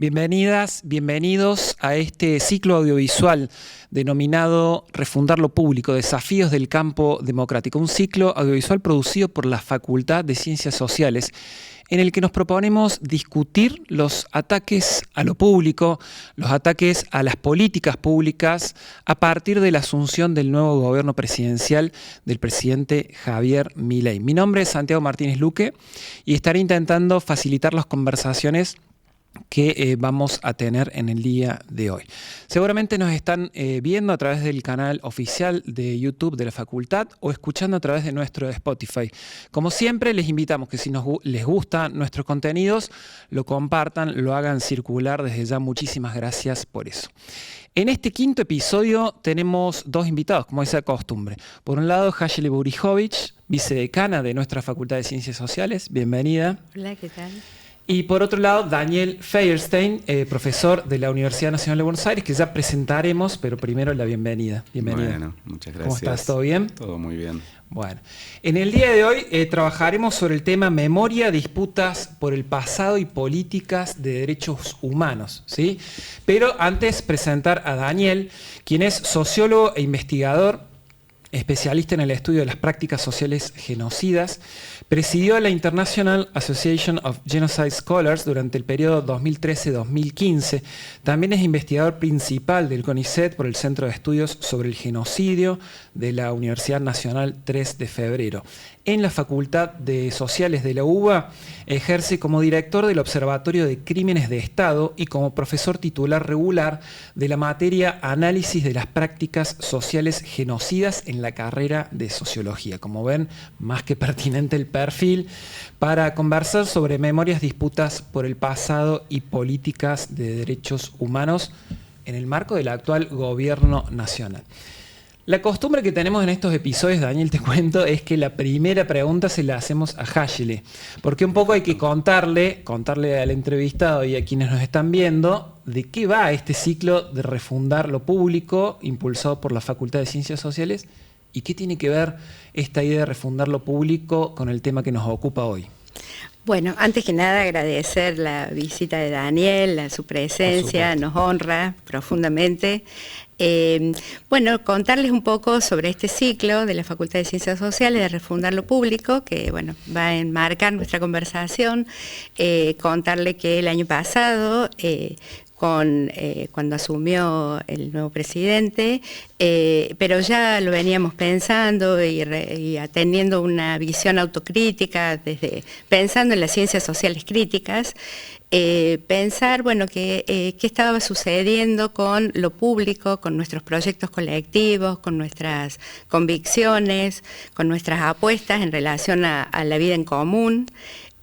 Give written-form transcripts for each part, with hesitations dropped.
Bienvenidas, bienvenidos a este ciclo audiovisual denominado Refundar lo Público, Desafíos del Campo Democrático, un ciclo audiovisual producido por la Facultad de Ciencias Sociales, en el que nos proponemos discutir los ataques a lo público, los ataques a las políticas públicas a partir de la asunción del nuevo gobierno presidencial del presidente Javier Milei. Mi nombre es Santiago Martínez Luque y estaré intentando facilitar las conversaciones que vamos a tener en el día de hoy. Seguramente nos están viendo a través del canal oficial de YouTube de la facultad o escuchando a través de nuestro Spotify. Como siempre, les invitamos que si les gustan nuestros contenidos, lo compartan, lo hagan circular. Desde ya, muchísimas gracias por eso. En este quinto episodio tenemos dos invitados, como es de costumbre. Por un lado, Hayeli Burijovic, vicedecana de nuestra Facultad de Ciencias Sociales. Bienvenida. Hola, ¿qué tal? Y por otro lado, Daniel Feierstein, profesor de la Universidad Nacional de Buenos Aires, que ya presentaremos, pero primero la bienvenida. Bienvenido. Bueno, muchas gracias. ¿Cómo estás? ¿Todo bien? Todo muy bien. Bueno, en el día de hoy trabajaremos sobre el tema memoria, disputas por el pasado y políticas de derechos humanos, ¿sí? Pero antes presentar a Daniel, quien es sociólogo e investigador, especialista en el estudio de las prácticas sociales genocidas, presidió la International Association of Genocide Scholars durante el periodo 2013-2015. También es investigador principal del CONICET por el Centro de Estudios sobre el Genocidio de la Universidad Nacional 3 de Febrero. En la Facultad de Sociales de la UBA ejerce como director del Observatorio de Crímenes de Estado y como profesor titular regular de la materia Análisis de las Prácticas Sociales Genocidas en la carrera de Sociología. Como ven, más que pertinente el perfil para conversar sobre memorias, disputas por el pasado y políticas de derechos humanos en el marco del actual gobierno nacional. La costumbre que tenemos en estos episodios, Daniel, te cuento, es que la primera pregunta se la hacemos a Hayeli, porque un poco hay que contarle al entrevistado y a quienes nos están viendo de qué va este ciclo de refundar lo público impulsado por la Facultad de Ciencias Sociales y qué tiene que ver esta idea de refundar lo público con el tema que nos ocupa hoy. Bueno, antes que nada agradecer la visita de Daniel, su presencia, nos honra profundamente. Bueno, contarles un poco sobre este ciclo de la Facultad de Ciencias Sociales de Refundar lo Público, que bueno, va a enmarcar nuestra conversación, contarle que el año pasado, cuando asumió el nuevo presidente, pero ya lo veníamos pensando y teniendo una visión autocrítica, pensando en las ciencias sociales críticas, pensar, bueno, qué estaba sucediendo con lo público, con nuestros proyectos colectivos, con nuestras convicciones, con nuestras apuestas en relación a la vida en común.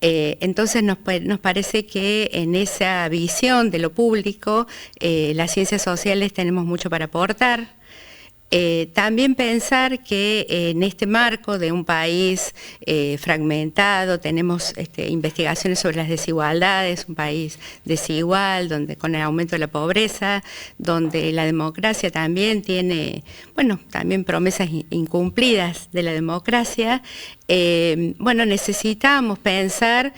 Entonces nos parece que en esa visión de lo público, las ciencias sociales tenemos mucho para aportar. También pensar que en este marco de un país fragmentado, tenemos investigaciones sobre las desigualdades, un país desigual, donde con el aumento de la pobreza, donde la democracia también tiene, bueno, también promesas incumplidas de la democracia. Bueno, necesitamos pensar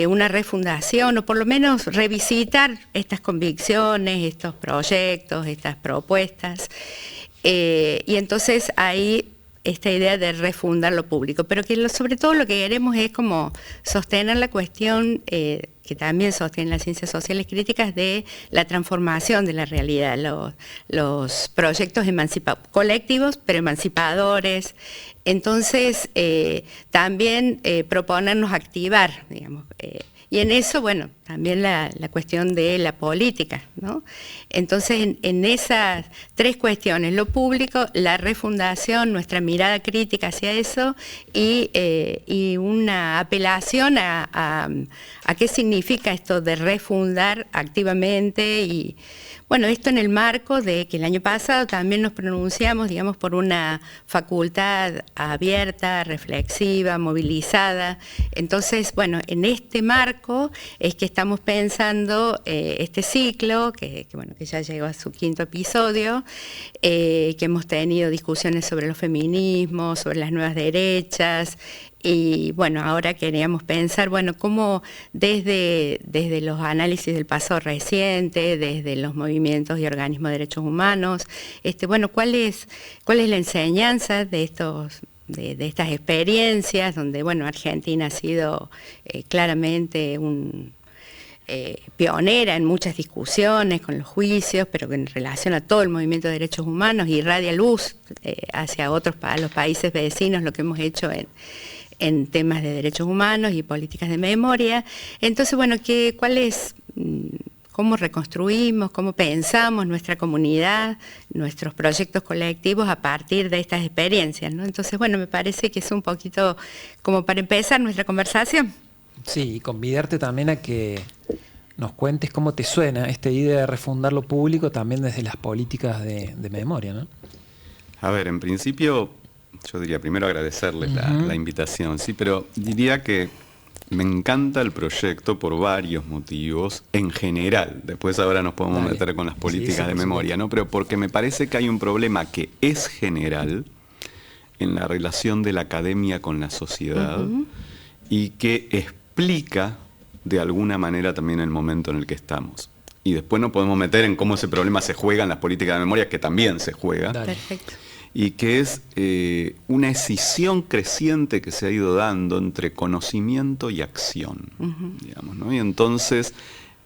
una refundación o por lo menos revisitar estas convicciones, estos proyectos, estas propuestas. Y entonces hay esta idea de refundar lo público, pero que sobre todo lo que queremos es como sostener la cuestión que también sostienen las ciencias sociales críticas de la transformación de la realidad, los proyectos colectivos pero emancipadores. Entonces también proponernos activar, digamos, y en eso, bueno, también la cuestión de la política, ¿no? Entonces, en esas tres cuestiones, lo público, la refundación, nuestra mirada crítica hacia eso y una apelación a qué significa esto de refundar activamente y, bueno, esto en el marco de que el año pasado también nos pronunciamos, digamos, por una facultad abierta, reflexiva, movilizada. Entonces, bueno, en este marco es que estamos pensando este ciclo, que ya llegó a su quinto episodio, que hemos tenido discusiones sobre los feminismos, sobre las nuevas derechas, Y bueno, ahora queríamos pensar, bueno, cómo desde los análisis del pasado reciente, desde los movimientos y organismos de derechos humanos, bueno, ¿cuál es la enseñanza de estas experiencias, donde, bueno, Argentina ha sido claramente pionera en muchas discusiones con los juicios, pero en relación a todo el movimiento de derechos humanos, irradia luz hacia los países vecinos, lo que hemos hecho en temas de derechos humanos y políticas de memoria? Entonces, bueno, cómo reconstruimos, cómo pensamos nuestra comunidad, nuestros proyectos colectivos a partir de estas experiencias, ¿no? Entonces, bueno, me parece que es un poquito como para empezar nuestra conversación. Sí, y convidarte también a que nos cuentes cómo te suena esta idea de refundar lo público también desde las políticas de memoria, ¿no? A ver, en principio, yo diría primero agradecerles la invitación, sí, pero diría que me encanta el proyecto por varios motivos, en general. Después ahora nos podemos meter con las políticas de memoria, ¿no? Pero porque me parece que hay un problema que es general en la relación de la academia con la sociedad y que explica de alguna manera también el momento en el que estamos. Y después nos podemos meter en cómo ese problema se juega en las políticas de memoria, que también se juega. Perfecto. Y que es una escisión creciente que se ha ido dando entre conocimiento y acción, digamos, ¿no? Y entonces,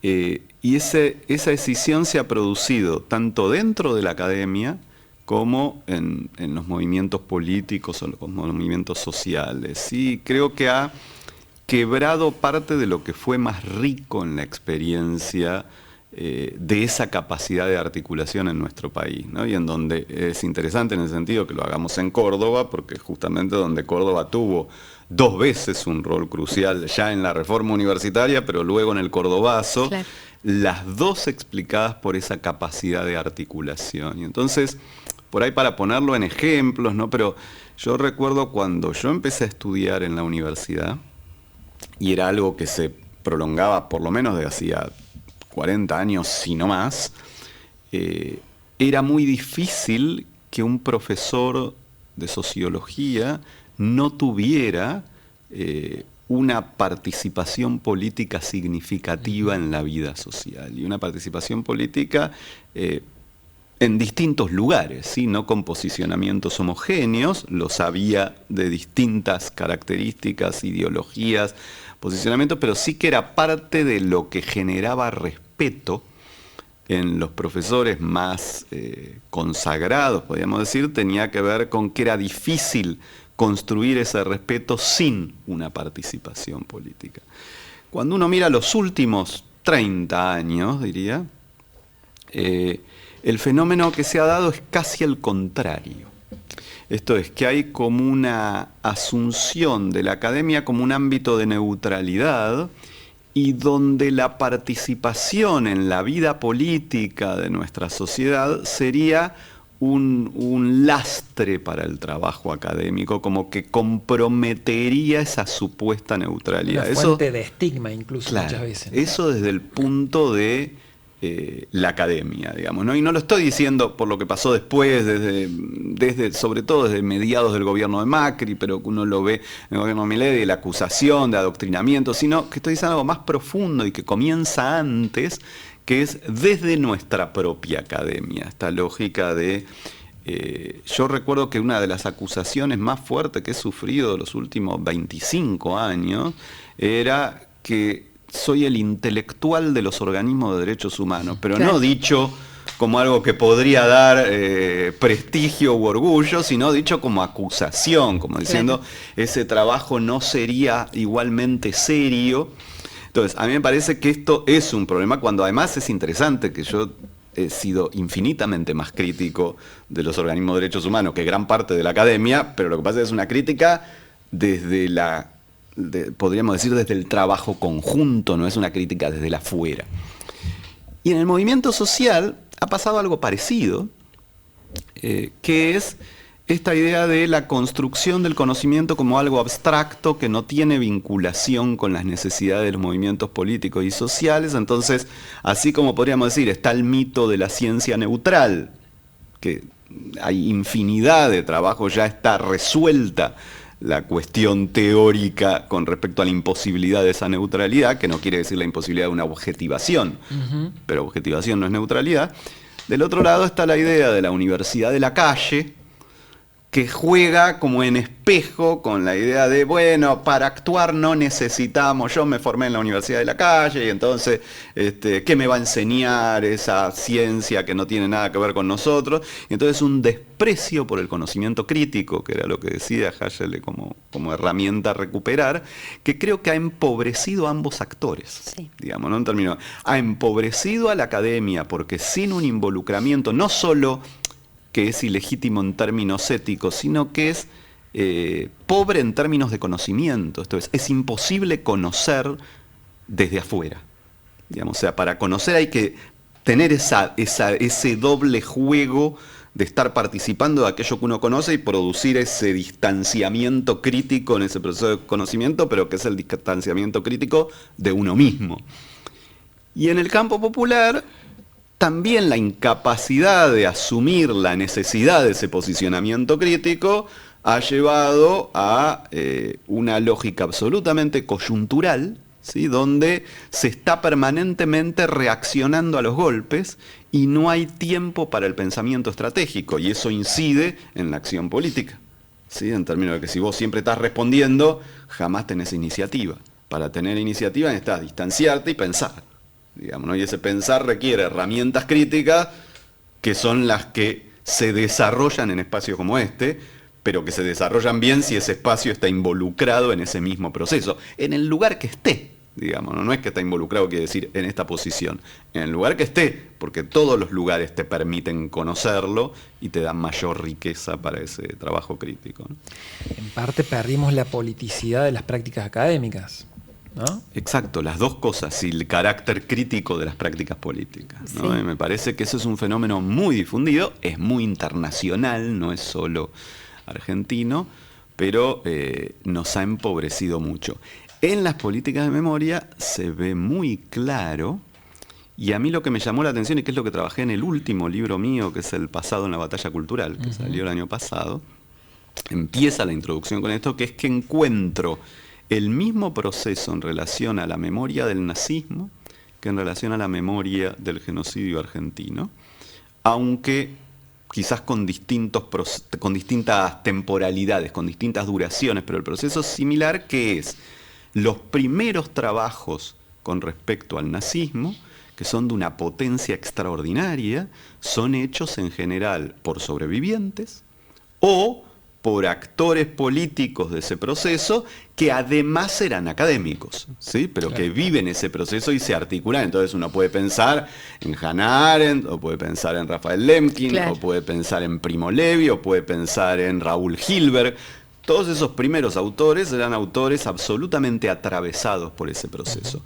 esa escisión se ha producido tanto dentro de la academia como en los movimientos políticos o los movimientos sociales. Y creo que ha quebrado parte de lo que fue más rico en la experiencia de esa capacidad de articulación en nuestro país, ¿no? Y en donde es interesante en el sentido que lo hagamos en Córdoba, porque justamente donde Córdoba tuvo 2 veces un rol crucial ya en la reforma universitaria, pero luego en el cordobazo, claro, las 2 explicadas por esa capacidad de articulación. Y entonces, por ahí para ponerlo en ejemplos, ¿no? Pero yo recuerdo cuando yo empecé a estudiar en la universidad, y era algo que se prolongaba por lo menos de hacía 40 años, si no más, era muy difícil que un profesor de sociología no tuviera una participación política significativa en la vida social, y una participación política en distintos lugares, ¿sí? No con posicionamientos homogéneos, los había de distintas características, ideologías, posicionamientos, pero sí que era parte de lo que generaba respeto en los profesores más consagrados, podríamos decir, tenía que ver con que era difícil construir ese respeto sin una participación política. Cuando uno mira los últimos 30 años, diría, el fenómeno que se ha dado es casi el contrario. Esto es, que hay como una asunción de la academia como un ámbito de neutralidad, y donde la participación en la vida política de nuestra sociedad sería un lastre para el trabajo académico, como que comprometería esa supuesta neutralidad. Una fuente de estigma incluso, claro, muchas veces, ¿no? Eso desde el punto de la academia, digamos, ¿no? Y no lo estoy diciendo por lo que pasó después, sobre todo desde mediados del gobierno de Macri, pero que uno lo ve en el gobierno de Milei, de la acusación, de adoctrinamiento, sino que estoy diciendo algo más profundo y que comienza antes, que es desde nuestra propia academia, esta lógica de... yo recuerdo que una de las acusaciones más fuertes que he sufrido los últimos 25 años era que soy el intelectual de los organismos de derechos humanos, pero claro, no dicho como algo que podría dar prestigio u orgullo, sino dicho como acusación, como diciendo, claro, ese trabajo no sería igualmente serio. Entonces, a mí me parece que esto es un problema, cuando además es interesante que yo he sido infinitamente más crítico de los organismos de derechos humanos que gran parte de la academia, pero lo que pasa es que es una crítica desde podríamos decir desde el trabajo conjunto, no es una crítica desde la afuera. Y en el movimiento social ha pasado algo parecido, que es esta idea de la construcción del conocimiento como algo abstracto que no tiene vinculación con las necesidades de los movimientos políticos y sociales. Entonces, así como podríamos decir, está el mito de la ciencia neutral, que hay infinidad de trabajo, ya está resuelta la cuestión teórica con respecto a la imposibilidad de esa neutralidad, que no quiere decir la imposibilidad de una objetivación, pero objetivación no es neutralidad. Del otro lado está la idea de la universidad de la calle, que juega como en espejo con la idea de, bueno, para actuar no necesitamos, yo me formé en la universidad de la calle y entonces, ¿qué me va a enseñar esa ciencia que no tiene nada que ver con nosotros? Y entonces un desprecio por el conocimiento crítico, que era lo que decía Hegel como herramienta a recuperar, que creo que ha empobrecido a ambos actores, digamos, ¿no? En términos, ha empobrecido a la academia porque sin un involucramiento, no solo que es ilegítimo en términos éticos, sino que es pobre en términos de conocimiento. Esto es imposible conocer desde afuera. Digamos, o sea, para conocer hay que tener ese doble juego de estar participando de aquello que uno conoce y producir ese distanciamiento crítico en ese proceso de conocimiento, pero que es el distanciamiento crítico de uno mismo. Y en el campo popular, también la incapacidad de asumir la necesidad de ese posicionamiento crítico ha llevado a una lógica absolutamente coyuntural, ¿sí? Donde se está permanentemente reaccionando a los golpes y no hay tiempo para el pensamiento estratégico, y eso incide en la acción política, ¿sí? En términos de que si vos siempre estás respondiendo, jamás tenés iniciativa. Para tener iniciativa necesitas distanciarte y pensar. Digamos, ¿no? Y ese pensar requiere herramientas críticas que son las que se desarrollan en espacios como este, pero que se desarrollan bien si ese espacio está involucrado en ese mismo proceso, en el lugar que esté, digamos, no es que está involucrado, quiere decir en esta posición, en el lugar que esté, porque todos los lugares te permiten conocerlo y te dan mayor riqueza para ese trabajo crítico, ¿no? En parte perdimos la politicidad de las prácticas académicas, ¿no? Exacto, las dos cosas, y el carácter crítico de las prácticas políticas, ¿no? Sí. Me parece que eso es un fenómeno muy difundido, es muy internacional, no es solo argentino, pero nos ha empobrecido mucho. En las políticas de memoria se ve muy claro, y a mí lo que me llamó la atención y que es lo que trabajé en el último libro mío, que es El pasado en la batalla cultural, que salió el año pasado, empieza la introducción con esto, que es que encuentro el mismo proceso en relación a la memoria del nazismo que en relación a la memoria del genocidio argentino, aunque quizás con distintas temporalidades, con distintas duraciones, pero el proceso es similar, que es los primeros trabajos con respecto al nazismo, que son de una potencia extraordinaria, son hechos en general por sobrevivientes o por actores políticos de ese proceso que además eran académicos, ¿sí? Pero claro, que viven ese proceso y se articulan. Entonces uno puede pensar en Hannah Arendt, o puede pensar en Raphael Lemkin, claro, o puede pensar en Primo Levi, o puede pensar en Raúl Hilberg. Todos esos primeros autores eran autores absolutamente atravesados por ese proceso.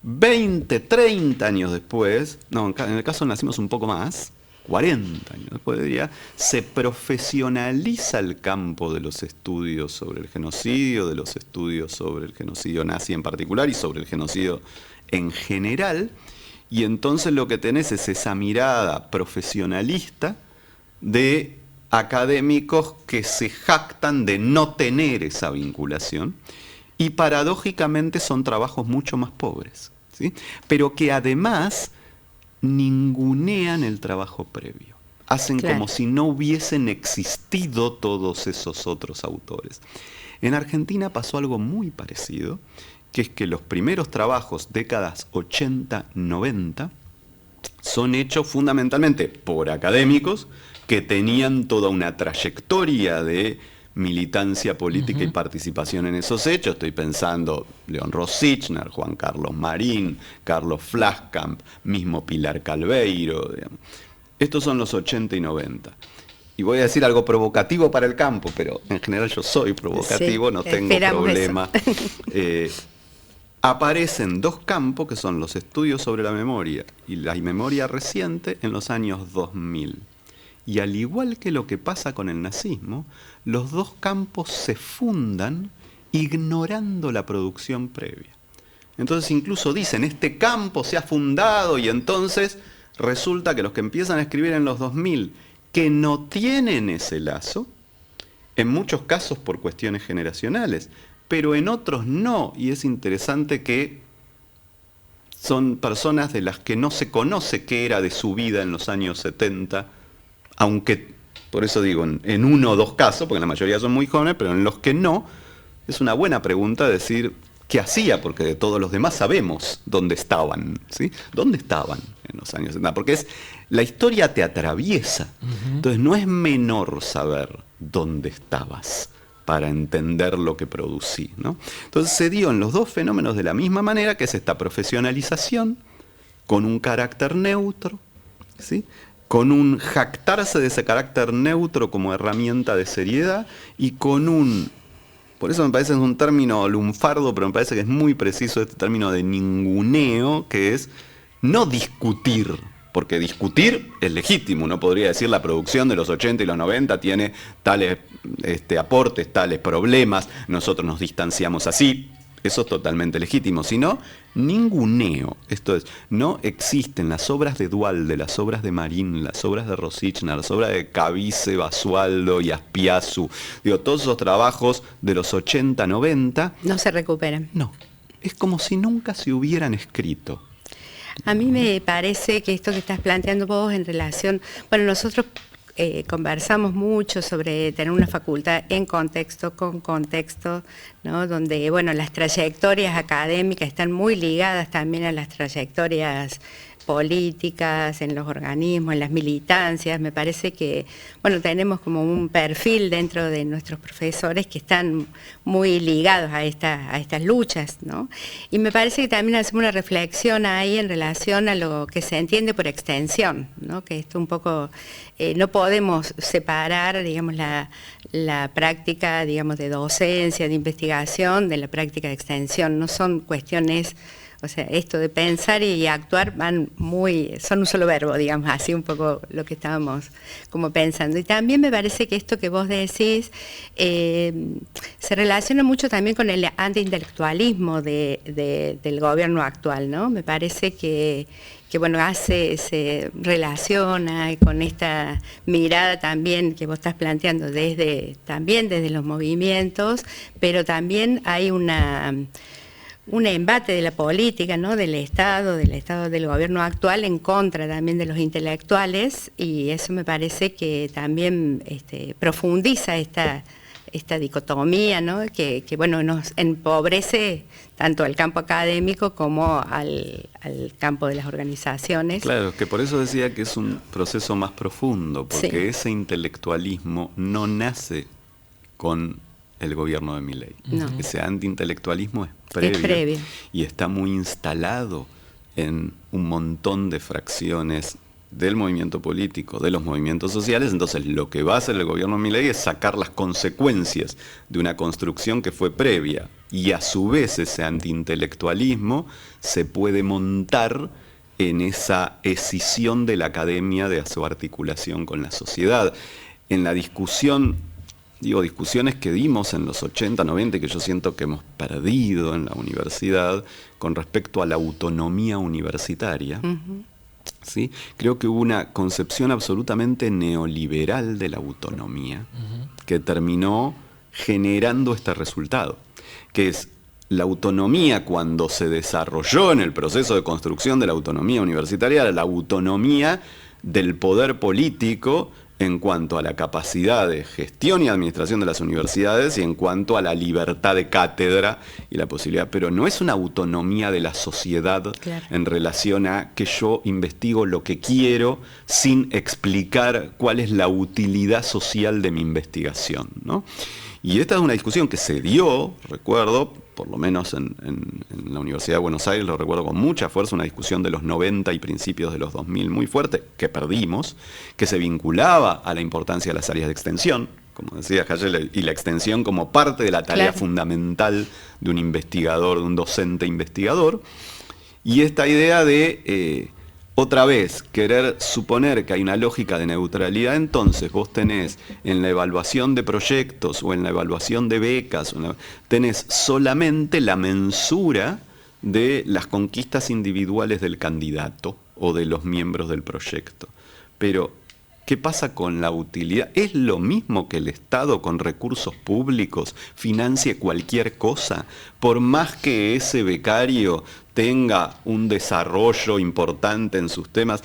20, 30 años después, no, en el caso nacimos un poco más, 40 años después diría, se profesionaliza el campo de los estudios sobre el genocidio, de los estudios sobre el genocidio nazi en particular y sobre el genocidio en general, y entonces lo que tenés es esa mirada profesionalista de académicos que se jactan de no tener esa vinculación, y paradójicamente son trabajos mucho más pobres, ¿sí? Pero que además ningunean el trabajo previo. Hacen claro, como si no hubiesen existido todos esos otros autores. En Argentina pasó algo muy parecido, que es que los primeros trabajos, décadas 80, 90, son hechos fundamentalmente por académicos que tenían toda una trayectoria de militancia política y participación en esos hechos. Estoy pensando León Rosichner, Juan Carlos Marín, Carlos Flaskamp, mismo Pilar Calveiro, digamos. Estos son los 80 y 90. Y voy a decir algo provocativo para el campo, pero en general yo soy provocativo, sí, no tengo problema. Aparecen dos campos que son los estudios sobre la memoria y la memoria reciente en los años 2000. Y al igual que lo que pasa con el nazismo, los dos campos se fundan ignorando la producción previa. Entonces incluso dicen, este campo se ha fundado, y entonces resulta que los que empiezan a escribir en los 2000, que no tienen ese lazo, en muchos casos por cuestiones generacionales, pero en otros no, y es interesante que son personas de las que no se conoce qué era de su vida en los años 70, aunque, por eso digo, en uno o dos casos, porque la mayoría son muy jóvenes, pero en los que no, es una buena pregunta decir qué hacía, porque de todos los demás sabemos dónde estaban, ¿sí? ¿Dónde estaban en los años 70? Porque la historia te atraviesa, entonces no es menor saber dónde estabas para entender lo que producí, ¿no? Entonces se dio en los dos fenómenos de la misma manera, que es esta profesionalización con un carácter neutro, ¿sí? Con un jactarse de ese carácter neutro como herramienta de seriedad y con un, por eso me parece que es un término lunfardo, pero me parece que es muy preciso este término de ninguneo, que es no discutir. Porque discutir es legítimo, uno podría decir la producción de los 80 y los 90 tiene tales aportes, tales problemas, nosotros nos distanciamos así, eso es totalmente legítimo, sino ninguneo, esto es, no existen las obras de Duhalde, las obras de Marín, las obras de Rosichna, las obras de Cavice, Basualdo y Aspiazu, digo, todos esos trabajos de los 80, 90... No se recuperan. No, es como si nunca se hubieran escrito. A mí me parece que esto que estás planteando vos en relación, bueno, nosotros conversamos mucho sobre tener una facultad en contexto, con contexto, ¿no? Donde, bueno, las trayectorias académicas están muy ligadas también a las trayectorias políticas, en los organismos, en las militancias. Me parece que, bueno, tenemos como un perfil dentro de nuestros profesores que están muy ligados a estas luchas, ¿no? Y me parece que también hacemos una reflexión ahí en relación a lo que se entiende por extensión, ¿no? Que esto un poco, no podemos separar, digamos, la práctica, digamos, de docencia, de investigación, de la práctica de extensión. No son cuestiones... O sea, esto de pensar y actuar son un solo verbo, digamos, así un poco lo que estábamos como pensando. Y también me parece que esto que vos decís se relaciona mucho también con el antiintelectualismo del gobierno actual, ¿no? Me parece que bueno, se relaciona con esta mirada también que vos estás planteando también desde los movimientos, pero también hay un embate de la política, ¿no? del Estado del gobierno actual en contra también de los intelectuales, y eso me parece que también profundiza esta dicotomía, ¿no? que bueno, nos empobrece tanto al campo académico como al campo de las organizaciones. Claro, que por eso decía que es un proceso más profundo, porque Sí. ese intelectualismo no nace con el gobierno de Milei. No. Ese antiintelectualismo es previo y está muy instalado en un montón de fracciones del movimiento político, de los movimientos sociales. Entonces lo que va a hacer el gobierno de Milei es sacar las consecuencias de una construcción que fue previa, y a su vez ese antiintelectualismo se puede montar en esa escisión de la academia de su articulación con la sociedad. En la discusión, discusiones que dimos en los 80, 90, que yo siento que hemos perdido en la universidad con respecto a la autonomía universitaria. ¿Sí? Creo que hubo una concepción absolutamente neoliberal de la autonomía que terminó generando este resultado, que es la autonomía cuando se desarrolló en el proceso de construcción de la autonomía universitaria, la autonomía del poder político en cuanto a la capacidad de gestión y administración de las universidades y en cuanto a la libertad de cátedra y la posibilidad, pero no es una autonomía de la sociedad. Claro. En relación a que yo investigo lo que quiero sin explicar cuál es la utilidad social de mi investigación, ¿no? Y esta es una discusión que se dio, recuerdo, por lo menos en la Universidad de Buenos Aires, lo recuerdo con mucha fuerza, una discusión de los 90 y principios de los 2000 muy fuerte, que perdimos, que se vinculaba a la importancia de las áreas de extensión, como decía Hayek, y la extensión como parte de la tarea fundamental de un investigador, de un docente investigador, y esta idea de... otra vez, querer suponer que hay una lógica de neutralidad, entonces vos tenés en la evaluación de proyectos o en la evaluación de becas, tenés solamente la mensura de las conquistas individuales del candidato o de los miembros del proyecto. Pero, ¿Qué pasa con la utilidad? ¿Es lo mismo que el Estado con recursos públicos financie cualquier cosa? Por más que ese becario tenga un desarrollo importante en sus temas,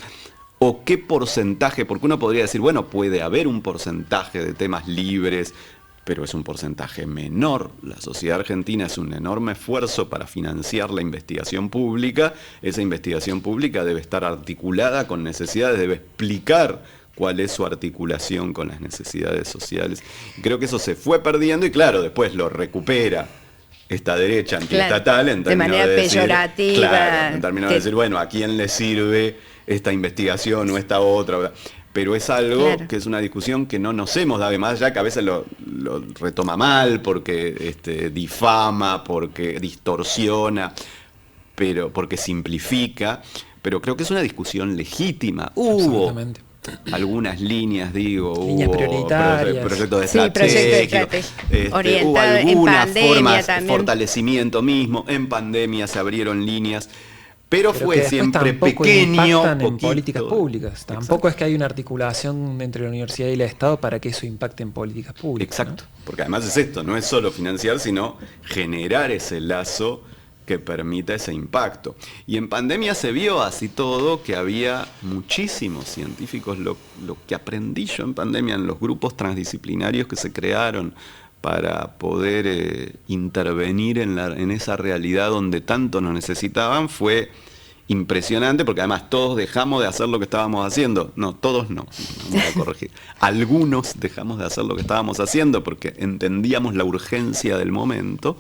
¿o qué porcentaje? Porque uno podría decir, bueno, puede haber un porcentaje de temas libres, pero es un porcentaje menor. La sociedad argentina hace un enorme esfuerzo para financiar la investigación pública. Esa investigación pública debe estar articulada con necesidades, debe explicar cuál es su articulación con las necesidades sociales. Creo que eso se fue perdiendo y claro, después lo recupera esta derecha antiestatal en términos de manera decir, peyorativa. Claro, en términos de decir, bueno, ¿a quién le sirve esta investigación o esta otra? Pero es algo que es una discusión que no nos hemos dado, más allá que a veces lo retoma mal, porque difama, porque distorsiona, pero porque simplifica, pero creo que es una discusión legítima. Hubo algunas líneas, líneas prioritarias, proyectos estratégicos, hubo algunas formas también. de fortalecimiento mismo, en pandemia se abrieron líneas, pero fue que siempre tampoco pequeño, impactan en poquito. políticas públicas. Tampoco es que hay una articulación entre la universidad y el Estado para que eso impacte en políticas públicas. Exacto, ¿no? porque además es esto, no es solo financiar, sino generar ese lazo que permita ese impacto. Y en pandemia se vio así todo que había muchísimos científicos, lo que aprendí yo en pandemia en los grupos transdisciplinarios que se crearon para poder intervenir en esa realidad donde tanto nos necesitaban fue impresionante, porque además todos dejamos de hacer lo que estábamos haciendo. No, todos no, voy a corregir. Algunos dejamos de hacer lo que estábamos haciendo porque entendíamos la urgencia del momento.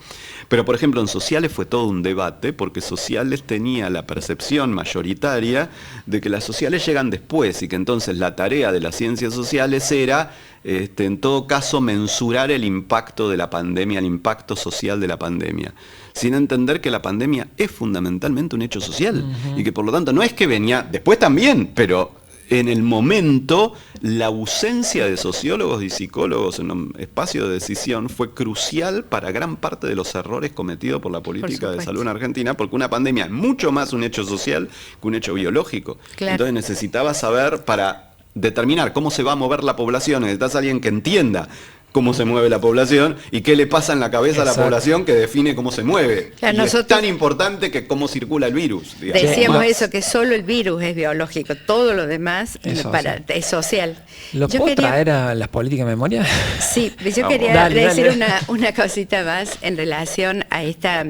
Pero, por ejemplo, en sociales fue todo un debate, porque sociales tenía la percepción mayoritaria de que las sociales llegan después y que entonces la tarea de las ciencias sociales era, en todo caso, mensurar el impacto de la pandemia, el impacto social de la pandemia, sin entender que la pandemia es fundamentalmente un hecho social y que por lo tanto no es que venía, después también, pero en el momento la ausencia de sociólogos y psicólogos en un espacio de decisión fue crucial para gran parte de los errores cometidos por la política de salud en Argentina, porque una pandemia es mucho más un hecho social que un hecho biológico. Claro. Entonces necesitaba saber, para determinar cómo se va a mover la población, necesitas a alguien que entienda cómo se mueve la población y qué le pasa en la cabeza a la población que define cómo se mueve. Claro, y es tan importante que cómo circula el virus. Digamos. Decíamos eso, que solo el virus es biológico, todo lo demás es social. ¿Lo puedo traer a las políticas de memoria? Sí, yo quería decir una cosita más en relación a esta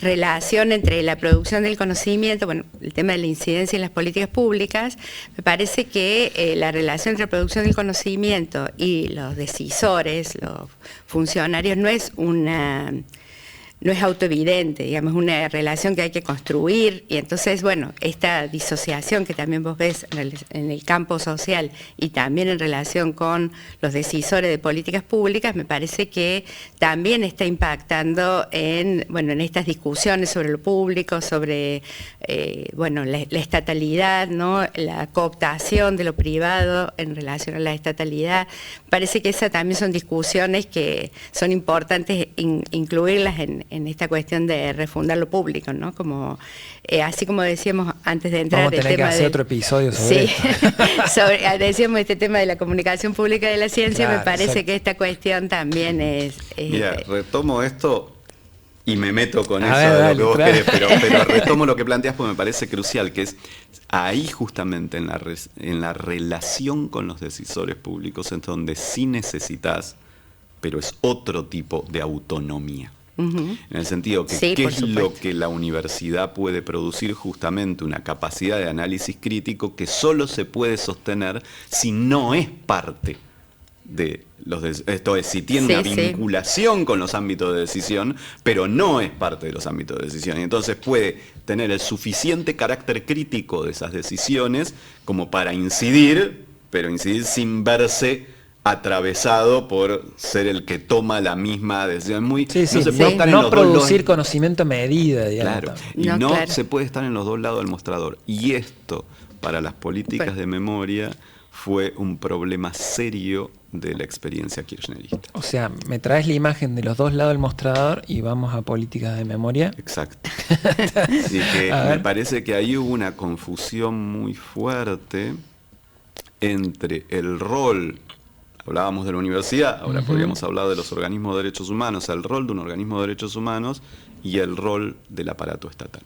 relación entre la producción del conocimiento, bueno, el tema de la incidencia en las políticas públicas. Me parece que la relación entre la producción del conocimiento y los decisores, los funcionarios, no es autoevidente, digamos, es una relación que hay que construir, y entonces, bueno, esta disociación que también vos ves en el campo social y también en relación con los decisores de políticas públicas, me parece que también está impactando en estas discusiones sobre lo público, sobre la estatalidad, ¿no? La cooptación de lo privado en relación a la estatalidad. Parece que esas también son discusiones que son importantes incluirlas en esta cuestión de refundar lo público, ¿no? Como, así como decíamos antes de entrar... Vamos a tener que hacer otro episodio sobre esto. Decíamos este tema de la comunicación pública de la ciencia, claro, me parece que esta cuestión también es... Mira, retomo esto y me meto con eso de lo que vos querés, pero retomo lo que planteás porque me parece crucial, que es ahí justamente en la relación con los decisores públicos, en donde sí necesitas, pero es otro tipo de autonomía. En el sentido que qué es lo que la universidad puede producir, justamente una capacidad de análisis crítico que solo se puede sostener si no es parte de esto es, si tiene una vinculación con los ámbitos de decisión, pero no es parte de los ámbitos de decisión. Y entonces puede tener el suficiente carácter crítico de esas decisiones como para incidir, pero incidir sin verse atravesado por ser el que toma la misma decisión. No se puede estar en los producir conocimiento a medida, digamos. Claro, y se puede estar en los dos lados del mostrador. Y esto, para las políticas de memoria, fue un problema serio de la experiencia kirchnerista. O sea, me traes la imagen de los dos lados del mostrador y vamos a políticas de memoria. Exacto. Y que me parece que ahí hubo una confusión muy fuerte entre el rol, hablábamos de la universidad, ahora podríamos hablar de los organismos de derechos humanos, el rol de un organismo de derechos humanos y el rol del aparato estatal.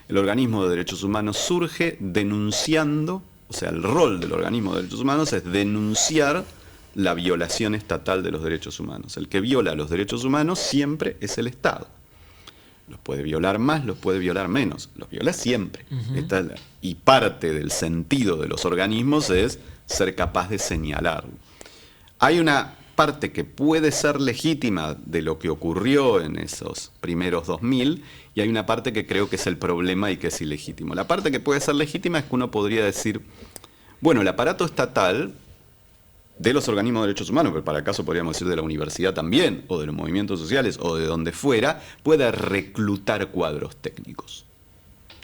El organismo de derechos humanos surge denunciando, o sea, el rol del organismo de derechos humanos es denunciar la violación estatal de los derechos humanos. El que viola los derechos humanos siempre es el Estado. Los puede violar más, los puede violar menos, los viola siempre. Y parte del sentido de los organismos es ser capaz de señalarlo. Hay una parte que puede ser legítima de lo que ocurrió en esos primeros 2000 y hay una parte que creo que es el problema y que es ilegítimo. La parte que puede ser legítima es que uno podría decir, bueno, el aparato estatal de los organismos de derechos humanos, pero para el caso podríamos decir de la universidad también, o de los movimientos sociales, o de donde fuera, puede reclutar cuadros técnicos.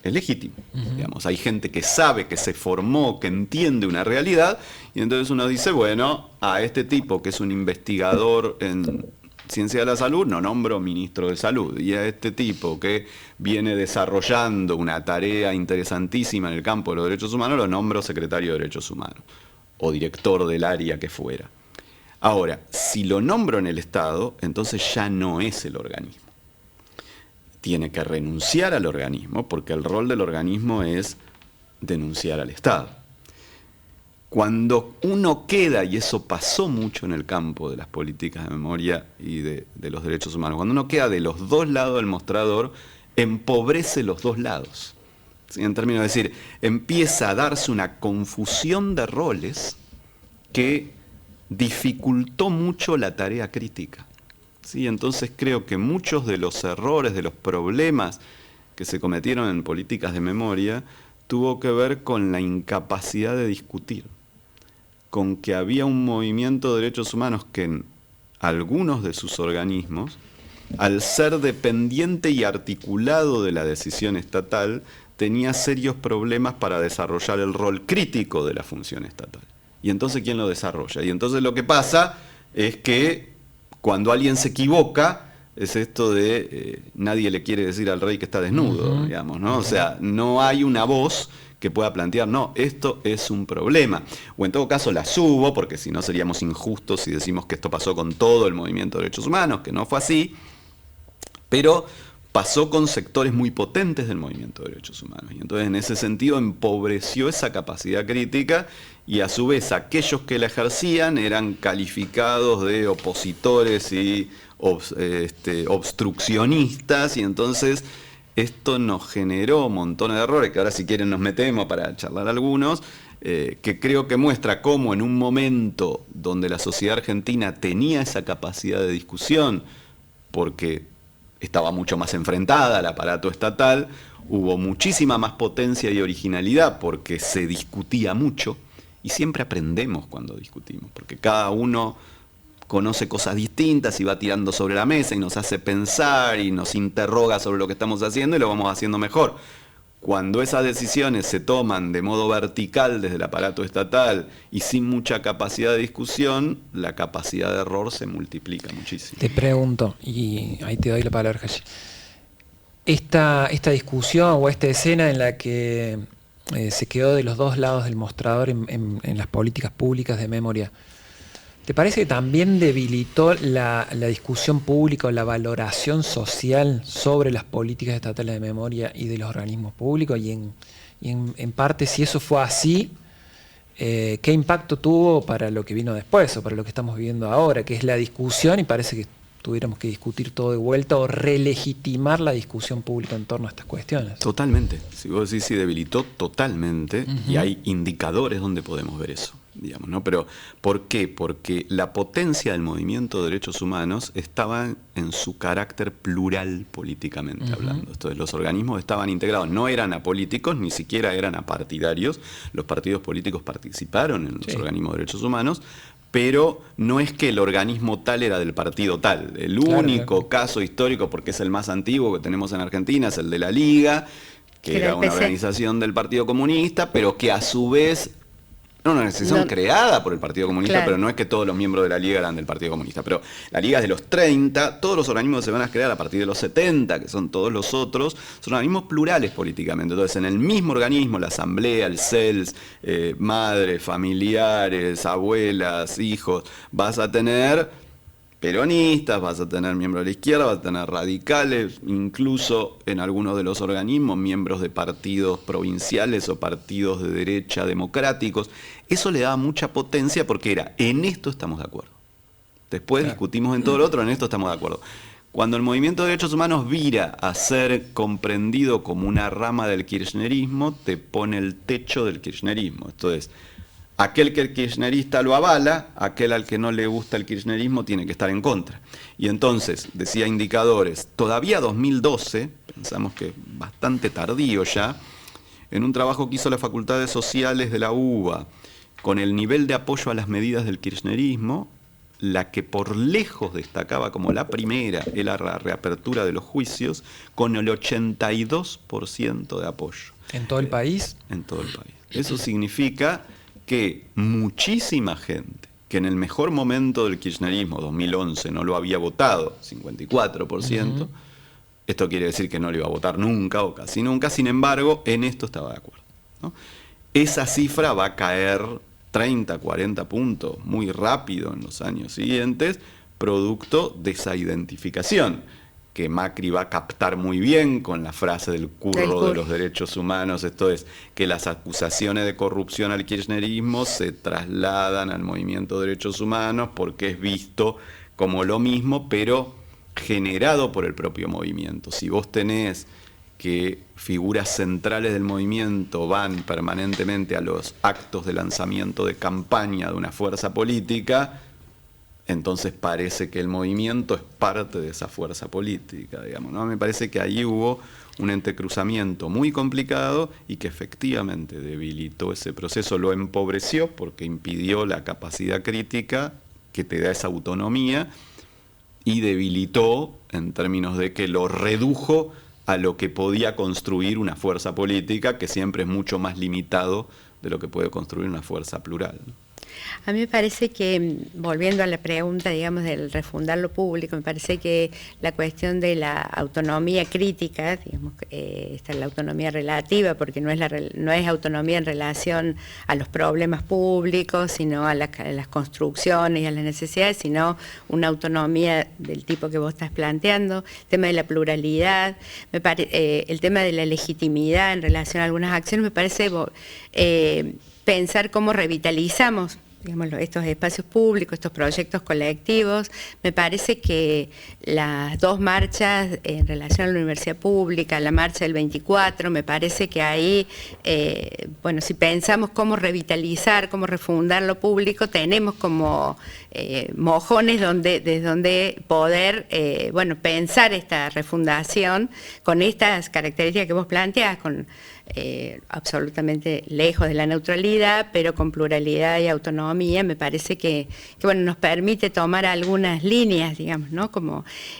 Es legítimo, digamos. Hay gente que sabe, que se formó, que entiende una realidad, y entonces uno dice, bueno, a este tipo que es un investigador en ciencia de la salud, no nombro ministro de salud, y a este tipo que viene desarrollando una tarea interesantísima en el campo de los derechos humanos, lo nombro secretario de Derechos Humanos, o director del área que fuera. Ahora, si lo nombro en el Estado, entonces ya no es el organismo. Tiene que renunciar al organismo, porque el rol del organismo es denunciar al Estado. Cuando uno queda, y eso pasó mucho en el campo de las políticas de memoria y de los derechos humanos, cuando uno queda de los dos lados del mostrador, empobrece los dos lados. ¿Sí? En términos de decir, empieza a darse una confusión de roles que dificultó mucho la tarea crítica. ¿Sí? Entonces creo que muchos de los errores, de los problemas que se cometieron en políticas de memoria, tuvo que ver con la incapacidad de discutir, con que había un movimiento de derechos humanos que en algunos de sus organismos, al ser dependiente y articulado de la decisión estatal, tenía serios problemas para desarrollar el rol crítico de la función estatal. Y entonces, ¿quién lo desarrolla? Y entonces lo que pasa es que cuando alguien se equivoca, es esto de nadie le quiere decir al rey que está desnudo, digamos, ¿no? O sea, no hay una voz que pueda plantear, no, esto es un problema. O en todo caso la subo, porque si no seríamos injustos si decimos que esto pasó con todo el movimiento de derechos humanos, que no fue así, pero pasó con sectores muy potentes del movimiento de derechos humanos. Y entonces en ese sentido empobreció esa capacidad crítica y a su vez aquellos que la ejercían eran calificados de opositores y obstruccionistas, y entonces esto nos generó montones de errores, que ahora si quieren nos metemos para charlar algunos, que creo que muestra cómo en un momento donde la sociedad argentina tenía esa capacidad de discusión, porque estaba mucho más enfrentada al aparato estatal, hubo muchísima más potencia y originalidad porque se discutía mucho, y siempre aprendemos cuando discutimos, porque cada uno conoce cosas distintas y va tirando sobre la mesa y nos hace pensar y nos interroga sobre lo que estamos haciendo y lo vamos haciendo mejor. Cuando esas decisiones se toman de modo vertical desde el aparato estatal y sin mucha capacidad de discusión, la capacidad de error se multiplica muchísimo. Te pregunto, y ahí te doy la palabra, Hashi. Esta discusión o esta escena en la que se quedó de los dos lados del mostrador en las políticas públicas de memoria, ¿te parece que también debilitó la discusión pública o la valoración social sobre las políticas estatales de memoria y de los organismos públicos? Y en parte, si eso fue así, ¿qué impacto tuvo para lo que vino después o para lo que estamos viviendo ahora, que es la discusión? Y parece que tuviéramos que discutir todo de vuelta o relegitimar la discusión pública en torno a estas cuestiones. Totalmente. Si vos decís, sí, debilitó totalmente, y hay indicadores donde podemos ver eso, digamos, ¿no? Pero ¿por qué? Porque la potencia del movimiento de derechos humanos estaba en su carácter plural políticamente hablando. Entonces los organismos estaban integrados, no eran apolíticos, ni siquiera eran apartidarios. Los partidos políticos participaron en los organismos de derechos humanos, pero no es que el organismo tal era del partido tal. El único caso histórico, porque es el más antiguo que tenemos en Argentina, es el de la Liga, que era una organización del Partido Comunista, pero que a su vez No, una organización No, creada por el Partido Comunista, claro. pero no es que todos los miembros de la Liga eran del Partido Comunista. Pero la Liga es de los 30, todos los organismos se van a crear a partir de los 70, que son todos los otros, son organismos plurales políticamente. Entonces, en el mismo organismo, la Asamblea, el CELS, madres, familiares, abuelas, hijos, vas a tener peronistas, vas a tener miembros de la izquierda, vas a tener radicales, incluso en algunos de los organismos, miembros de partidos provinciales o partidos de derecha democráticos. Eso le daba mucha potencia porque era, en esto estamos de acuerdo. Después discutimos en todo lo otro, en esto estamos de acuerdo. Cuando el movimiento de derechos humanos vira a ser comprendido como una rama del kirchnerismo, te pone el techo del kirchnerismo. Esto es, aquel que el kirchnerista lo avala, aquel al que no le gusta el kirchnerismo tiene que estar en contra. Y entonces, decía indicadores, todavía 2012, pensamos que bastante tardío ya, en un trabajo que hizo la Facultad de Sociales de la UBA, con el nivel de apoyo a las medidas del kirchnerismo, la que por lejos destacaba como la primera era la reapertura de los juicios, con el 82% de apoyo. ¿En todo el país? En todo el país. Eso significa que muchísima gente que en el mejor momento del kirchnerismo, 2011, no lo había votado, 54%, esto quiere decir que no lo iba a votar nunca o casi nunca, sin embargo, en esto estaba de acuerdo, ¿no? Esa cifra va a caer 30, 40 puntos muy rápido en los años siguientes, producto de esa identificación que Macri va a captar muy bien con la frase del curro de los derechos humanos. Esto es, que las acusaciones de corrupción al kirchnerismo se trasladan al movimiento de derechos humanos porque es visto como lo mismo, pero generado por el propio movimiento. Si vos tenés que figuras centrales del movimiento van permanentemente a los actos de lanzamiento de campaña de una fuerza política, entonces parece que el movimiento es parte de esa fuerza política, digamos, ¿no? Me parece que ahí hubo un entrecruzamiento muy complicado y que efectivamente debilitó ese proceso, lo empobreció porque impidió la capacidad crítica que te da esa autonomía y debilitó en términos de que lo redujo a lo que podía construir una fuerza política, que siempre es mucho más limitado de lo que puede construir una fuerza plural, ¿no? A mí me parece que, volviendo a la pregunta, digamos, del refundar lo público, me parece que la cuestión de la autonomía crítica, digamos, esta es la autonomía relativa, porque no es autonomía en relación a los problemas públicos, sino a las construcciones y a las necesidades, sino una autonomía del tipo que vos estás planteando, el tema de la pluralidad, el tema de la legitimidad en relación a algunas acciones, me parece pensar cómo revitalizamos, digamos, estos espacios públicos, estos proyectos colectivos. Me parece que las dos marchas en relación a la universidad pública, la marcha del 24, me parece que ahí, bueno, si pensamos cómo revitalizar, cómo refundar lo público, tenemos como mojones desde donde poder, bueno, pensar esta refundación con estas características que vos planteás, con absolutamente lejos de la neutralidad, pero con pluralidad y autonomía. Me parece que bueno, nos permite tomar algunas líneas, digamos, ¿no?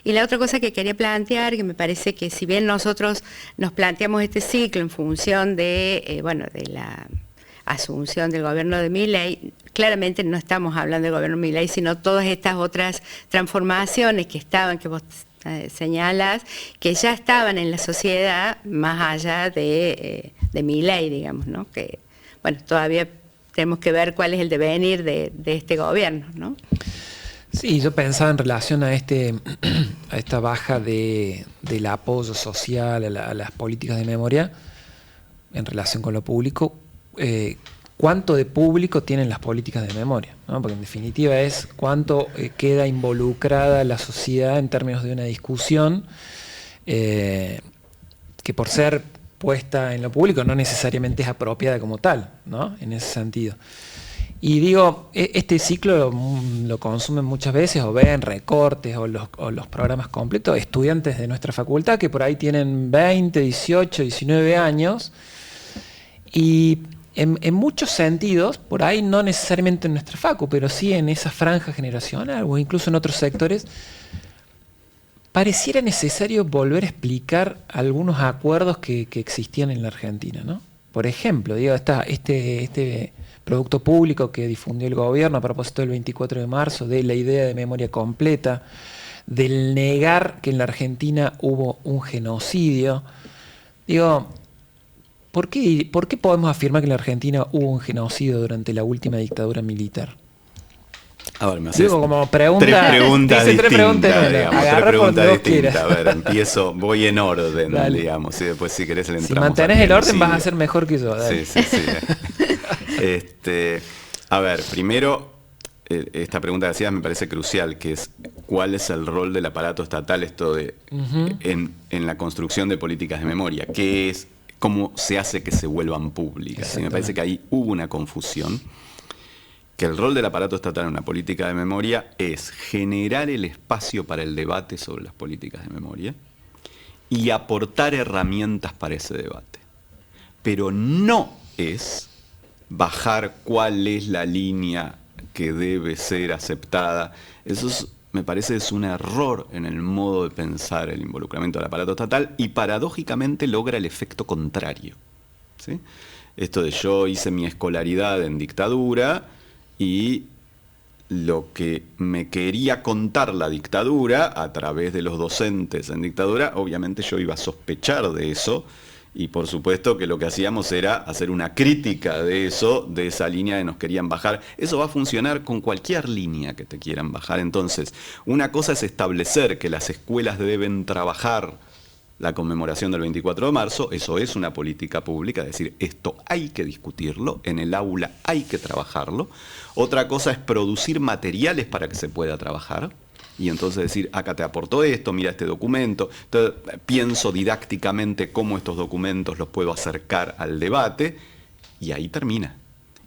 Y la otra cosa que quería plantear, que me parece que si bien nosotros nos planteamos este ciclo en función de, bueno, de la asunción del gobierno de Milei, claramente no estamos hablando del gobierno de Milei, sino todas estas otras transformaciones que vos señalas, que ya estaban en la sociedad más allá de Milei, digamos, ¿no? Que, bueno, todavía tenemos que ver cuál es el devenir de este gobierno, ¿no? Sí, yo pensaba en relación a esta baja del apoyo social a las políticas de memoria en relación con lo público. ¿Cuánto de público tienen las políticas de memoria, ¿no? Porque en definitiva es cuánto queda involucrada la sociedad en términos de una discusión que por ser puesta en lo público no necesariamente es apropiada como tal, ¿no? En ese sentido. Y digo, este ciclo lo consumen muchas veces o ven recortes o los programas completos estudiantes de nuestra facultad que por ahí tienen 20, 18, 19 años y en muchos sentidos, por ahí no necesariamente en nuestra facu, pero sí en esa franja generacional o incluso en otros sectores, pareciera necesario volver a explicar algunos acuerdos que existían en la Argentina, ¿no? Por ejemplo, digo, está este producto público que difundió el gobierno a propósito del 24 de marzo, de la idea de memoria completa, del negar que en la Argentina hubo un genocidio. Digo, ¿por qué podemos afirmar que en la Argentina hubo un genocidio durante la última dictadura militar? A ver, me haces como pregunta, tres preguntas distintas, digamos, agarra tres preguntas por donde distintas. A ver, empiezo, voy en orden, dale, digamos, y después si querés le si entramos. mantenés el orden vas a ser mejor que yo. Dale. Sí. A ver, primero, esta pregunta que hacías me parece crucial, que es ¿cuál es el rol del aparato estatal en la construcción de políticas de memoria? ¿Qué es? ¿Cómo se hace que se vuelvan públicas? Y me parece que ahí hubo una confusión, que el rol del aparato estatal en una política de memoria es generar el espacio para el debate sobre las políticas de memoria y aportar herramientas para ese debate. Pero no es bajar cuál es la línea que debe ser aceptada. Me parece es un error en el modo de pensar el involucramiento del aparato estatal y paradójicamente logra el efecto contrario, ¿sí? Esto de yo hice mi escolaridad en dictadura y lo que me quería contar la dictadura a través de los docentes en dictadura, obviamente yo iba a sospechar de eso y por supuesto que lo que hacíamos era hacer una crítica de eso, de esa línea que nos querían bajar. Eso va a funcionar con cualquier línea que te quieran bajar. Entonces, una cosa es establecer que las escuelas deben trabajar la conmemoración del 24 de marzo, eso es una política pública, es decir, esto hay que discutirlo, en el aula hay que trabajarlo. Otra cosa es producir materiales para que se pueda trabajar, y entonces decir, acá te aporto esto, mira este documento. Entonces, pienso didácticamente cómo estos documentos los puedo acercar al debate, y ahí termina.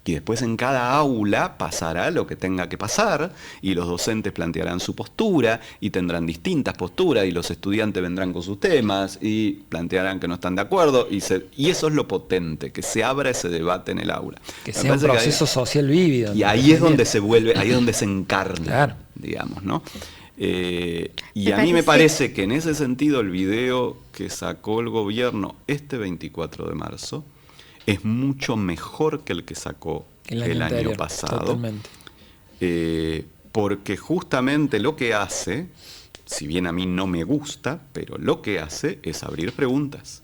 Y después en cada aula pasará lo que tenga que pasar y los docentes plantearán su postura y tendrán distintas posturas y los estudiantes vendrán con sus temas y plantearán que no están de acuerdo y eso es lo potente, que se abra ese debate en el aula. Que sea un proceso social vívido. Y ahí es donde se vuelve, ahí es donde se encarna, claro, digamos, ¿no? Y a mí me parece que en ese sentido el video que sacó el gobierno este 24 de marzo es mucho mejor que el que sacó el año pasado. Totalmente. Porque justamente lo que hace, si bien a mí no me gusta, pero lo que hace es abrir preguntas.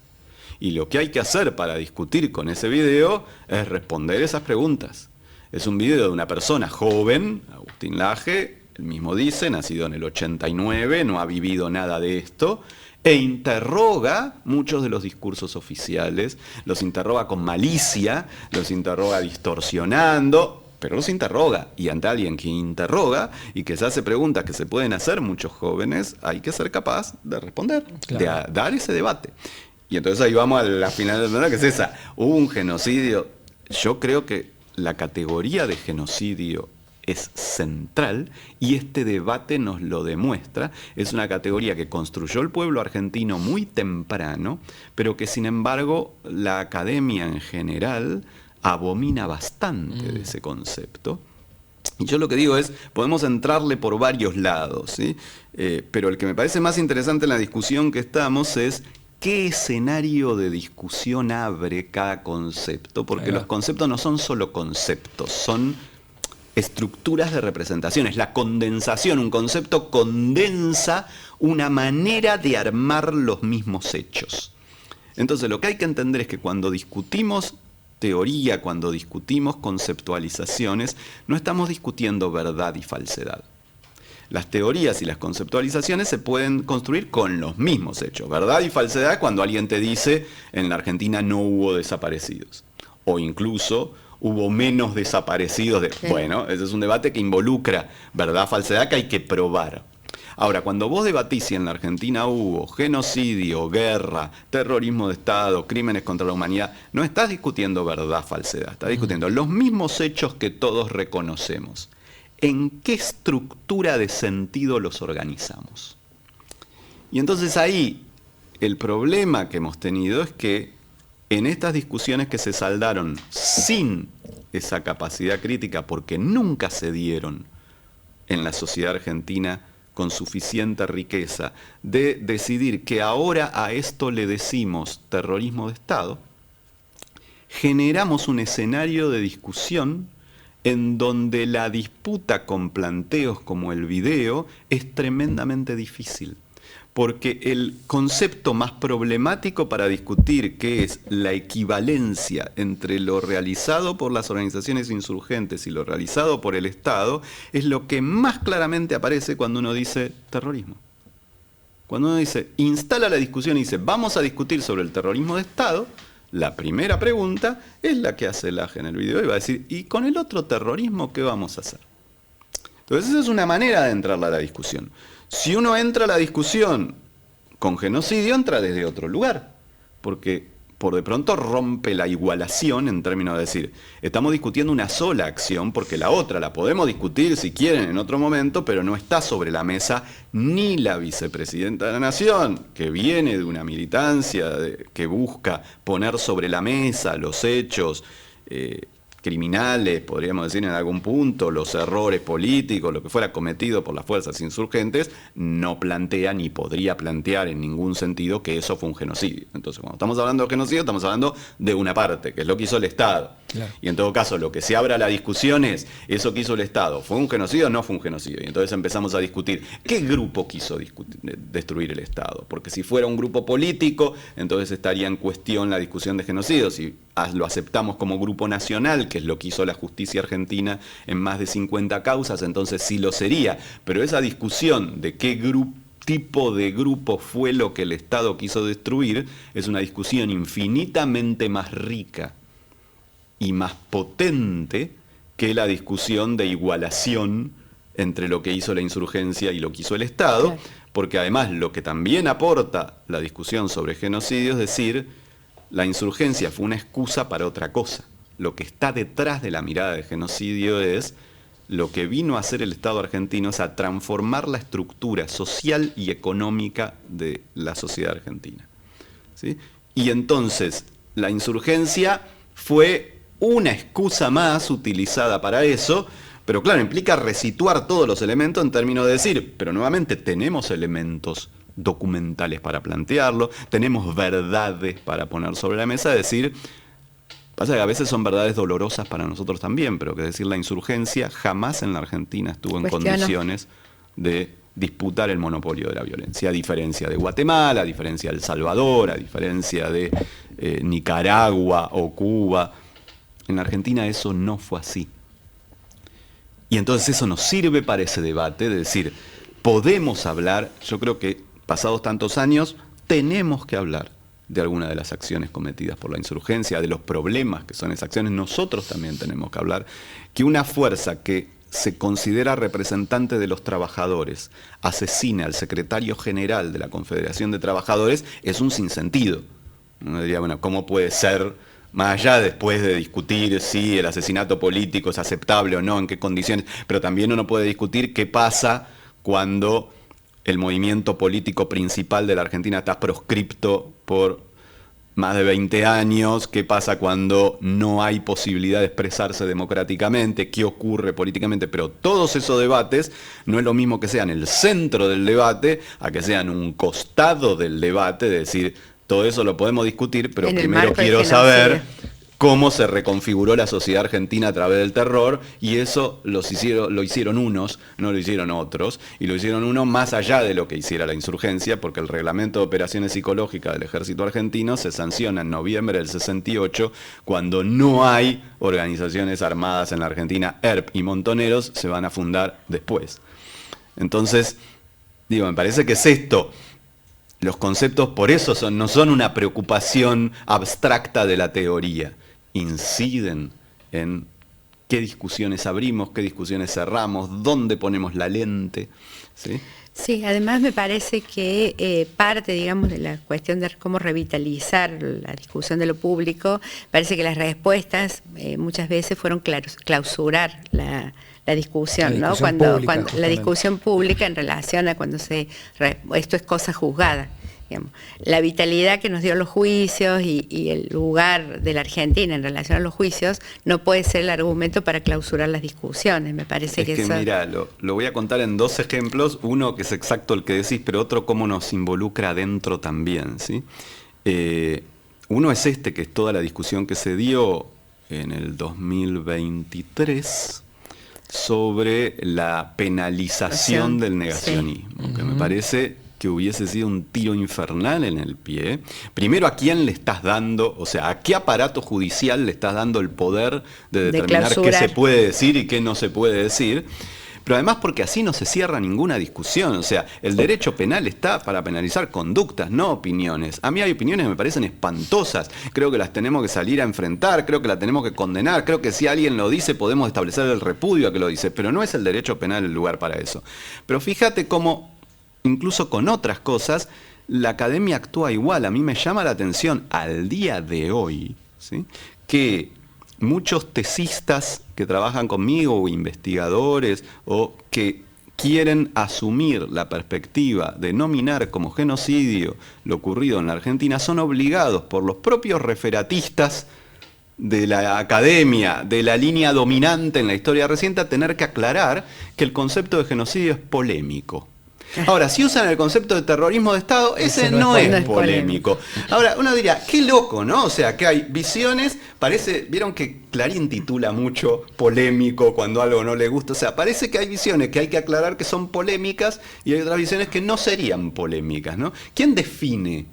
Y lo que hay que hacer para discutir con ese video es responder esas preguntas. Es un video de una persona joven, Agustín Laje, él mismo dice, nacido en el 89, no ha vivido nada de esto, e interroga muchos de los discursos oficiales, los interroga con malicia, los interroga distorsionando, pero los interroga. Y ante alguien que interroga y que se hace preguntas que se pueden hacer muchos jóvenes, hay que ser capaz de responder, claro, de dar ese debate. Y entonces ahí vamos a la final de la pregunta, que es esa. ¿Hubo un genocidio? Yo creo que la categoría de genocidio es central y este debate nos lo demuestra. Es una categoría que construyó el pueblo argentino muy temprano, pero que sin embargo la academia en general abomina bastante de ese concepto. Y yo lo que digo es, podemos entrarle por varios lados, ¿sí? Pero el que me parece más interesante en la discusión que estamos es qué escenario de discusión abre cada concepto, porque los conceptos no son solo conceptos, son estructuras de representaciones. La condensación, un concepto condensa una manera de armar los mismos hechos. Entonces lo que hay que entender es que cuando discutimos teoría, cuando discutimos conceptualizaciones, no estamos discutiendo verdad y falsedad. Las teorías y las conceptualizaciones se pueden construir con los mismos hechos. Verdad y falsedad cuando alguien te dice en la Argentina no hubo desaparecidos. O incluso hubo menos desaparecidos. Bueno, ese es un debate que involucra verdad, falsedad, que hay que probar. Ahora, cuando vos debatís si en la Argentina hubo genocidio, guerra, terrorismo de Estado, crímenes contra la humanidad, no estás discutiendo verdad, falsedad, estás discutiendo los mismos hechos que todos reconocemos. ¿En qué estructura de sentido los organizamos? Y entonces ahí el problema que hemos tenido es que en estas discusiones que se saldaron sin esa capacidad crítica, porque nunca se dieron en la sociedad argentina con suficiente riqueza, de decidir que ahora a esto le decimos terrorismo de Estado, generamos un escenario de discusión en donde la disputa con planteos como el video es tremendamente difícil. Porque el concepto más problemático para discutir, que es la equivalencia entre lo realizado por las organizaciones insurgentes y lo realizado por el Estado, es lo que más claramente aparece cuando uno dice terrorismo. Cuando uno dice, instala la discusión y dice, vamos a discutir sobre el terrorismo de Estado, la primera pregunta es la que hace Laje en el video y va a decir, ¿y con el otro terrorismo qué vamos a hacer? Entonces esa es una manera de entrar a la discusión. Si uno entra a la discusión con genocidio, entra desde otro lugar, porque por de pronto rompe la igualación en términos de decir, estamos discutiendo una sola acción, porque la otra la podemos discutir si quieren en otro momento, pero no está sobre la mesa ni la vicepresidenta de la Nación, que viene de una militancia que busca poner sobre la mesa los hechos criminales, podríamos decir en algún punto, los errores políticos, lo que fuera cometido por las fuerzas insurgentes, no plantea ni podría plantear en ningún sentido que eso fue un genocidio. Entonces, cuando estamos hablando de genocidio, estamos hablando de una parte, que es lo que hizo el Estado. Claro. Y en todo caso, lo que se abra la discusión es, ¿eso que hizo el Estado fue un genocidio o no fue un genocidio? Y entonces empezamos a discutir, ¿qué grupo quiso destruir el Estado? Porque si fuera un grupo político, entonces estaría en cuestión la discusión de genocidio. Si lo aceptamos como grupo nacional, que es lo que hizo la justicia argentina en más de 50 causas, entonces sí lo sería. Pero esa discusión de qué tipo de grupo fue lo que el Estado quiso destruir es una discusión infinitamente más rica y más potente que la discusión de igualación entre lo que hizo la insurgencia y lo que hizo el Estado, porque además lo que también aporta la discusión sobre genocidio es decir, la insurgencia fue una excusa para otra cosa. Lo que está detrás de la mirada de genocidio es lo que vino a hacer el Estado argentino, es a transformar la estructura social y económica de la sociedad argentina. ¿Sí? Y entonces la insurgencia fue una excusa más utilizada para eso, pero claro, implica resituar todos los elementos en términos de decir, pero nuevamente tenemos elementos documentales para plantearlo, tenemos verdades para poner sobre la mesa, decir, pasa que a veces son verdades dolorosas para nosotros también, pero que decir, la insurgencia jamás en la Argentina estuvo en condiciones de disputar el monopolio de la violencia, a diferencia de Guatemala, a diferencia de El Salvador, a diferencia de Nicaragua o Cuba. En la Argentina eso no fue así. Y entonces eso nos sirve para ese debate, de decir, podemos hablar, yo creo que pasados tantos años, tenemos que hablar de alguna de las acciones cometidas por la insurgencia, de los problemas que son esas acciones. Nosotros también tenemos que hablar que una fuerza que se considera representante de los trabajadores asesina al secretario general de la Confederación de Trabajadores es un sinsentido. Uno diría, bueno, ¿cómo puede ser, más allá después de discutir si el asesinato político es aceptable o no, en qué condiciones, pero también uno puede discutir qué pasa cuando el movimiento político principal de la Argentina está proscripto por más de 20 años, qué pasa cuando no hay posibilidad de expresarse democráticamente, qué ocurre políticamente, pero todos esos debates no es lo mismo que sean el centro del debate, a que sean un costado del debate, de decir, todo eso lo podemos discutir, pero primero quiero saber cómo se reconfiguró la sociedad argentina a través del terror, y eso lo hicieron unos, no lo hicieron otros, y lo hicieron unos más allá de lo que hiciera la insurgencia, porque el reglamento de operaciones psicológicas del ejército argentino se sanciona en noviembre del 68, cuando no hay organizaciones armadas en la Argentina. ERP y Montoneros se van a fundar después. Entonces, digo, me parece que es esto. Los conceptos por eso no son una preocupación abstracta de la teoría. Inciden en qué discusiones abrimos, qué discusiones cerramos, dónde ponemos la lente. ¿Sí? Sí, además me parece que parte, digamos, de la cuestión de cómo revitalizar la discusión de lo público, parece que las respuestas muchas veces fueron clausurar la discusión, ¿no? Cuando la discusión pública en relación a cuando esto es cosa juzgada. Digamos. La vitalidad que nos dio los juicios y el lugar de la Argentina en relación a los juicios no puede ser el argumento para clausurar las discusiones. Me parece que eso... Mira, lo voy a contar en dos ejemplos, uno que es exacto el que decís, pero otro cómo nos involucra adentro también, ¿sí? Uno es que es toda la discusión que se dio en el 2023 sobre la penalización del negacionismo, que me parece que hubiese sido un tiro infernal en el pie. Primero, ¿a quién le estás dando, o sea, a qué aparato judicial le estás dando el poder de determinar qué se puede decir y qué no se puede decir? Pero además porque así no se cierra ninguna discusión. O sea, el derecho penal está para penalizar conductas, no opiniones. A mí hay opiniones que me parecen espantosas. Creo que las tenemos que salir a enfrentar, creo que las tenemos que condenar. Creo que si alguien lo dice podemos establecer el repudio a que lo dice. Pero no es el derecho penal el lugar para eso. Pero fíjate cómo, incluso con otras cosas, la academia actúa igual. A mí me llama la atención al día de hoy, ¿sí?, que muchos tesistas que trabajan conmigo, o investigadores, o que quieren asumir la perspectiva de nominar como genocidio lo ocurrido en la Argentina, son obligados por los propios referatistas de la academia, de la línea dominante en la historia reciente, a tener que aclarar que el concepto de genocidio es polémico. Ahora, si usan el concepto de terrorismo de Estado, ese no es polémico. Ahora, uno diría, qué loco, ¿no? O sea, que hay visiones, vieron que Clarín titula mucho polémico cuando algo no le gusta. O sea, parece que hay visiones que hay que aclarar que son polémicas y hay otras visiones que no serían polémicas, ¿no? ¿Quién define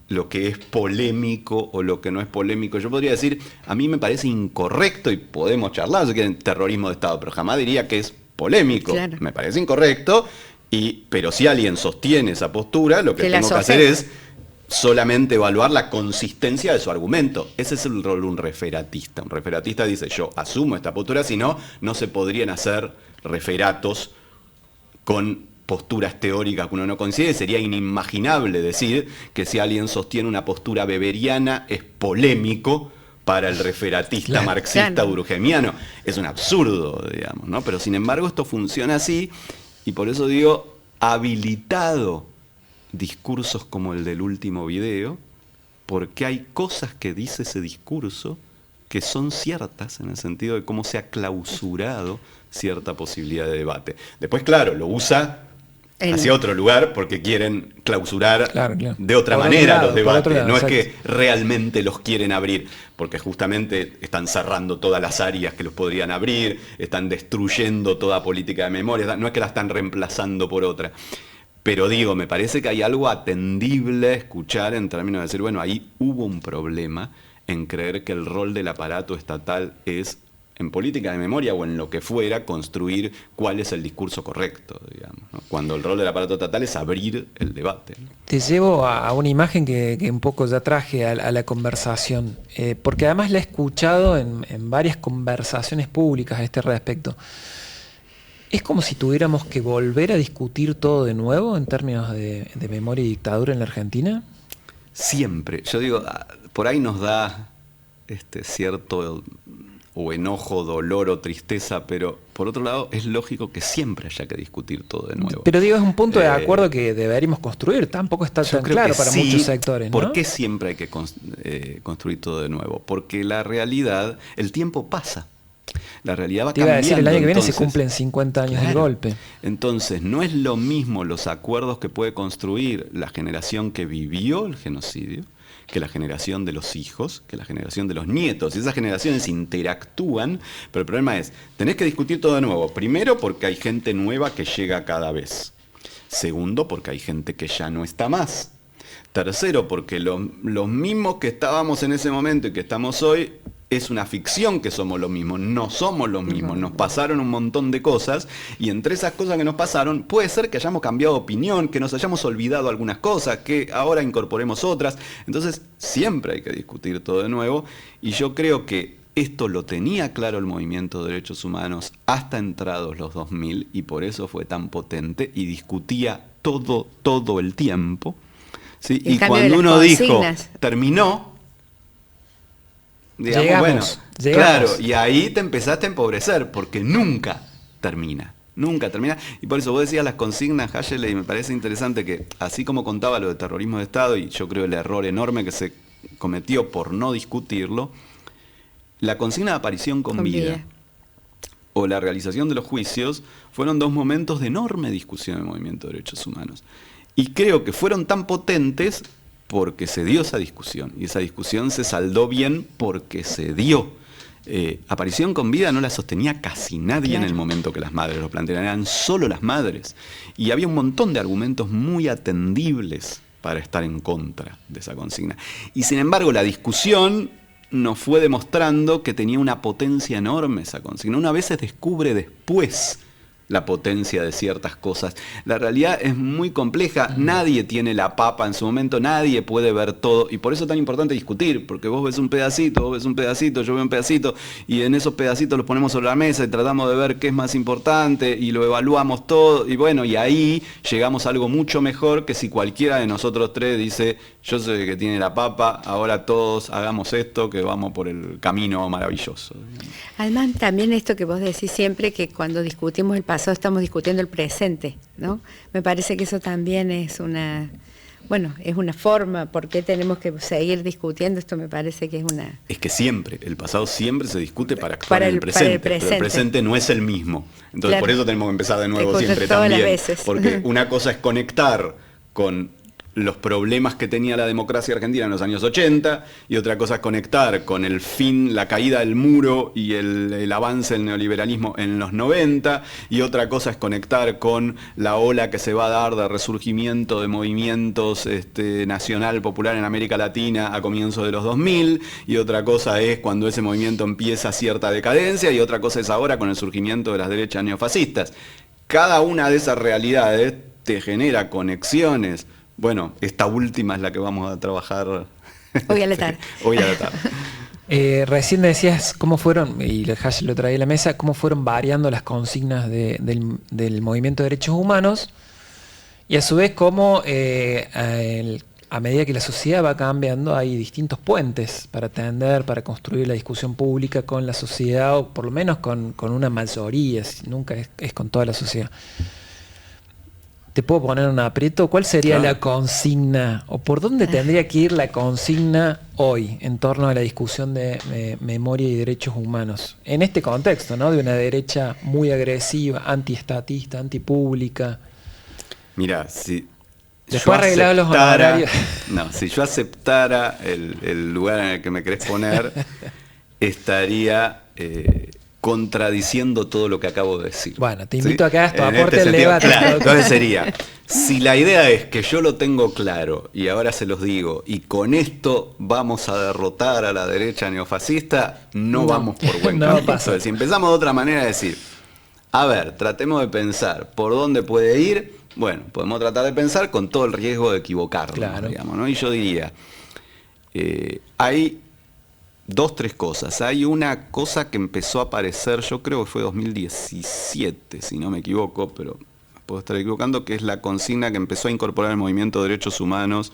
lo que es polémico o lo que no es polémico? Yo podría decir, a mí me parece incorrecto, y podemos charlar, si quieren, terrorismo de Estado, pero jamás diría que es polémico. Claro. Me parece incorrecto. Pero si alguien sostiene esa postura, lo que tengo que hacer es solamente evaluar la consistencia de su argumento. Ese es el rol de un referatista. Un referatista dice, yo asumo esta postura, si no, no se podrían hacer referatos con posturas teóricas que uno no coincide. Sería inimaginable decir que si alguien sostiene una postura weberiana es polémico para el referatista marxista urgemiano. Es un absurdo, digamos, ¿no? Pero sin embargo esto funciona así. Y por eso digo, habilitado discursos como el del último video, porque hay cosas que dice ese discurso que son ciertas en el sentido de cómo se ha clausurado cierta posibilidad de debate. Después, claro, lo usa hacia otro lugar porque quieren clausurar de otra manera los debates. No es que realmente los quieren abrir, porque justamente están cerrando todas las áreas que los podrían abrir, están destruyendo toda política de memoria, no es que la están reemplazando por otra. Pero digo, me parece que hay algo atendible a escuchar en términos de decir, bueno, ahí hubo un problema en creer que el rol del aparato estatal es, en política de memoria o en lo que fuera, construir cuál es el discurso correcto, digamos, ¿no? Cuando el rol del aparato estatal es abrir el debate, ¿no? Te llevo a una imagen que un poco ya traje a la conversación, porque además la he escuchado en varias conversaciones públicas a este respecto. ¿Es como si tuviéramos que volver a discutir todo de nuevo en términos de memoria y dictadura en la Argentina? Siempre. Yo digo, por ahí nos da cierto o enojo, dolor o tristeza, pero por otro lado es lógico que siempre haya que discutir todo de nuevo. Pero digo, es un punto de acuerdo que deberíamos construir, tampoco está tan claro para muchos sectores, ¿no? ¿Por qué siempre hay que construir todo de nuevo? Porque la realidad, el tiempo pasa. La realidad va cambiando. Te iba a decir, el año que viene se cumplen 50 años del golpe. Entonces, no es lo mismo los acuerdos que puede construir la generación que vivió el genocidio que la generación de los hijos, que la generación de los nietos. Y esas generaciones interactúan, pero el problema es, tenés que discutir todo de nuevo. Primero, porque hay gente nueva que llega cada vez. Segundo, porque hay gente que ya no está más. Tercero, porque los mismos que estábamos en ese momento y que estamos hoy, es una ficción que somos los mismos, no somos los mismos, nos pasaron un montón de cosas y entre esas cosas que nos pasaron puede ser que hayamos cambiado de opinión, que nos hayamos olvidado algunas cosas, que ahora incorporemos otras. Entonces siempre hay que discutir todo de nuevo y yo creo que esto lo tenía claro el movimiento de derechos humanos hasta entrados los 2000 y por eso fue tan potente y discutía todo el tiempo, ¿sí? Y cuando uno dijo, terminó, digamos, llegamos. Claro, y ahí te empezaste a empobrecer, porque nunca termina. Y por eso vos decías las consignas, Hayele, y me parece interesante que, así como contaba lo de terrorismo de Estado, y yo creo el error enorme que se cometió por no discutirlo, la consigna de aparición con vida o la realización de los juicios fueron dos momentos de enorme discusión en el movimiento de derechos humanos. Y creo que fueron tan potentes porque se dio esa discusión, y esa discusión se saldó bien porque se dio. Aparición con vida no la sostenía casi nadie en el momento que las madres lo plantearon, eran solo las madres. Y había un montón de argumentos muy atendibles para estar en contra de esa consigna. Y sin embargo, la discusión nos fue demostrando que tenía una potencia enorme esa consigna. Una vez se descubre después la potencia de ciertas cosas. La realidad es muy compleja, nadie tiene la papa en su momento, nadie puede ver todo, y por eso es tan importante discutir, porque vos ves un pedacito, yo veo un pedacito, y en esos pedacitos los ponemos sobre la mesa y tratamos de ver qué es más importante, y lo evaluamos todo, y bueno, y ahí llegamos a algo mucho mejor que si cualquiera de nosotros tres dice, yo soy el que tiene la papa, ahora todos hagamos esto, que vamos por el camino maravilloso. Además, también esto que vos decís siempre, que cuando discutimos el pasado estamos discutiendo el presente, ¿no? Me parece que eso también es una forma. ¿Por qué tenemos que seguir discutiendo esto? Me parece que es una... Es que siempre, el pasado siempre se discute para actuar en el presente, pero el presente no es el mismo. Entonces, claro, por eso tenemos que empezar de nuevo siempre también. Las veces. Porque una cosa es conectar con los problemas que tenía la democracia argentina en los años 80, y otra cosa es conectar con el fin, la caída del muro y el avance del neoliberalismo en los 90, y otra cosa es conectar con la ola que se va a dar de resurgimiento de movimientos nacional popular en América Latina a comienzos de los 2000, y otra cosa es cuando ese movimiento empieza cierta decadencia, y otra cosa es ahora con el surgimiento de las derechas neofascistas. Cada una de esas realidades te genera conexiones. Bueno, esta última es la que vamos a trabajar hoy a la tarde. Hoy a la tarde. Recién decías cómo fueron, y Hash lo traía a la mesa, cómo fueron variando las consignas del movimiento de derechos humanos, y a su vez cómo a medida que la sociedad va cambiando hay distintos puentes para atender, para construir la discusión pública con la sociedad, o por lo menos con una mayoría, nunca es con toda la sociedad. ¿Te puedo poner un aprieto? ¿Cuál sería la consigna, o por dónde tendría que ir la consigna hoy en torno a la discusión de memoria y derechos humanos? En este contexto, ¿no? De una derecha muy agresiva, antiestatista, antipública. Mira, si después arreglar los honorarios. No, si yo aceptara el lugar en el que me querés poner, estaría contradiciendo todo lo que acabo de decir. Bueno, te invito a que hagas tu aporte al debate. Claro, entonces sería, si la idea es que yo lo tengo claro, y ahora se los digo, y con esto vamos a derrotar a la derecha neofascista, no vamos por buen camino. Entonces, si empezamos de otra manera a decir, a ver, tratemos de pensar por dónde puede ir, bueno, podemos tratar de pensar con todo el riesgo de equivocarnos, claro, digamos, ¿no? Y yo diría, hay tres cosas. Hay una cosa que empezó a aparecer, yo creo que fue 2017, si no me equivoco, pero puedo estar equivocando, que es la consigna que empezó a incorporar el movimiento de derechos humanos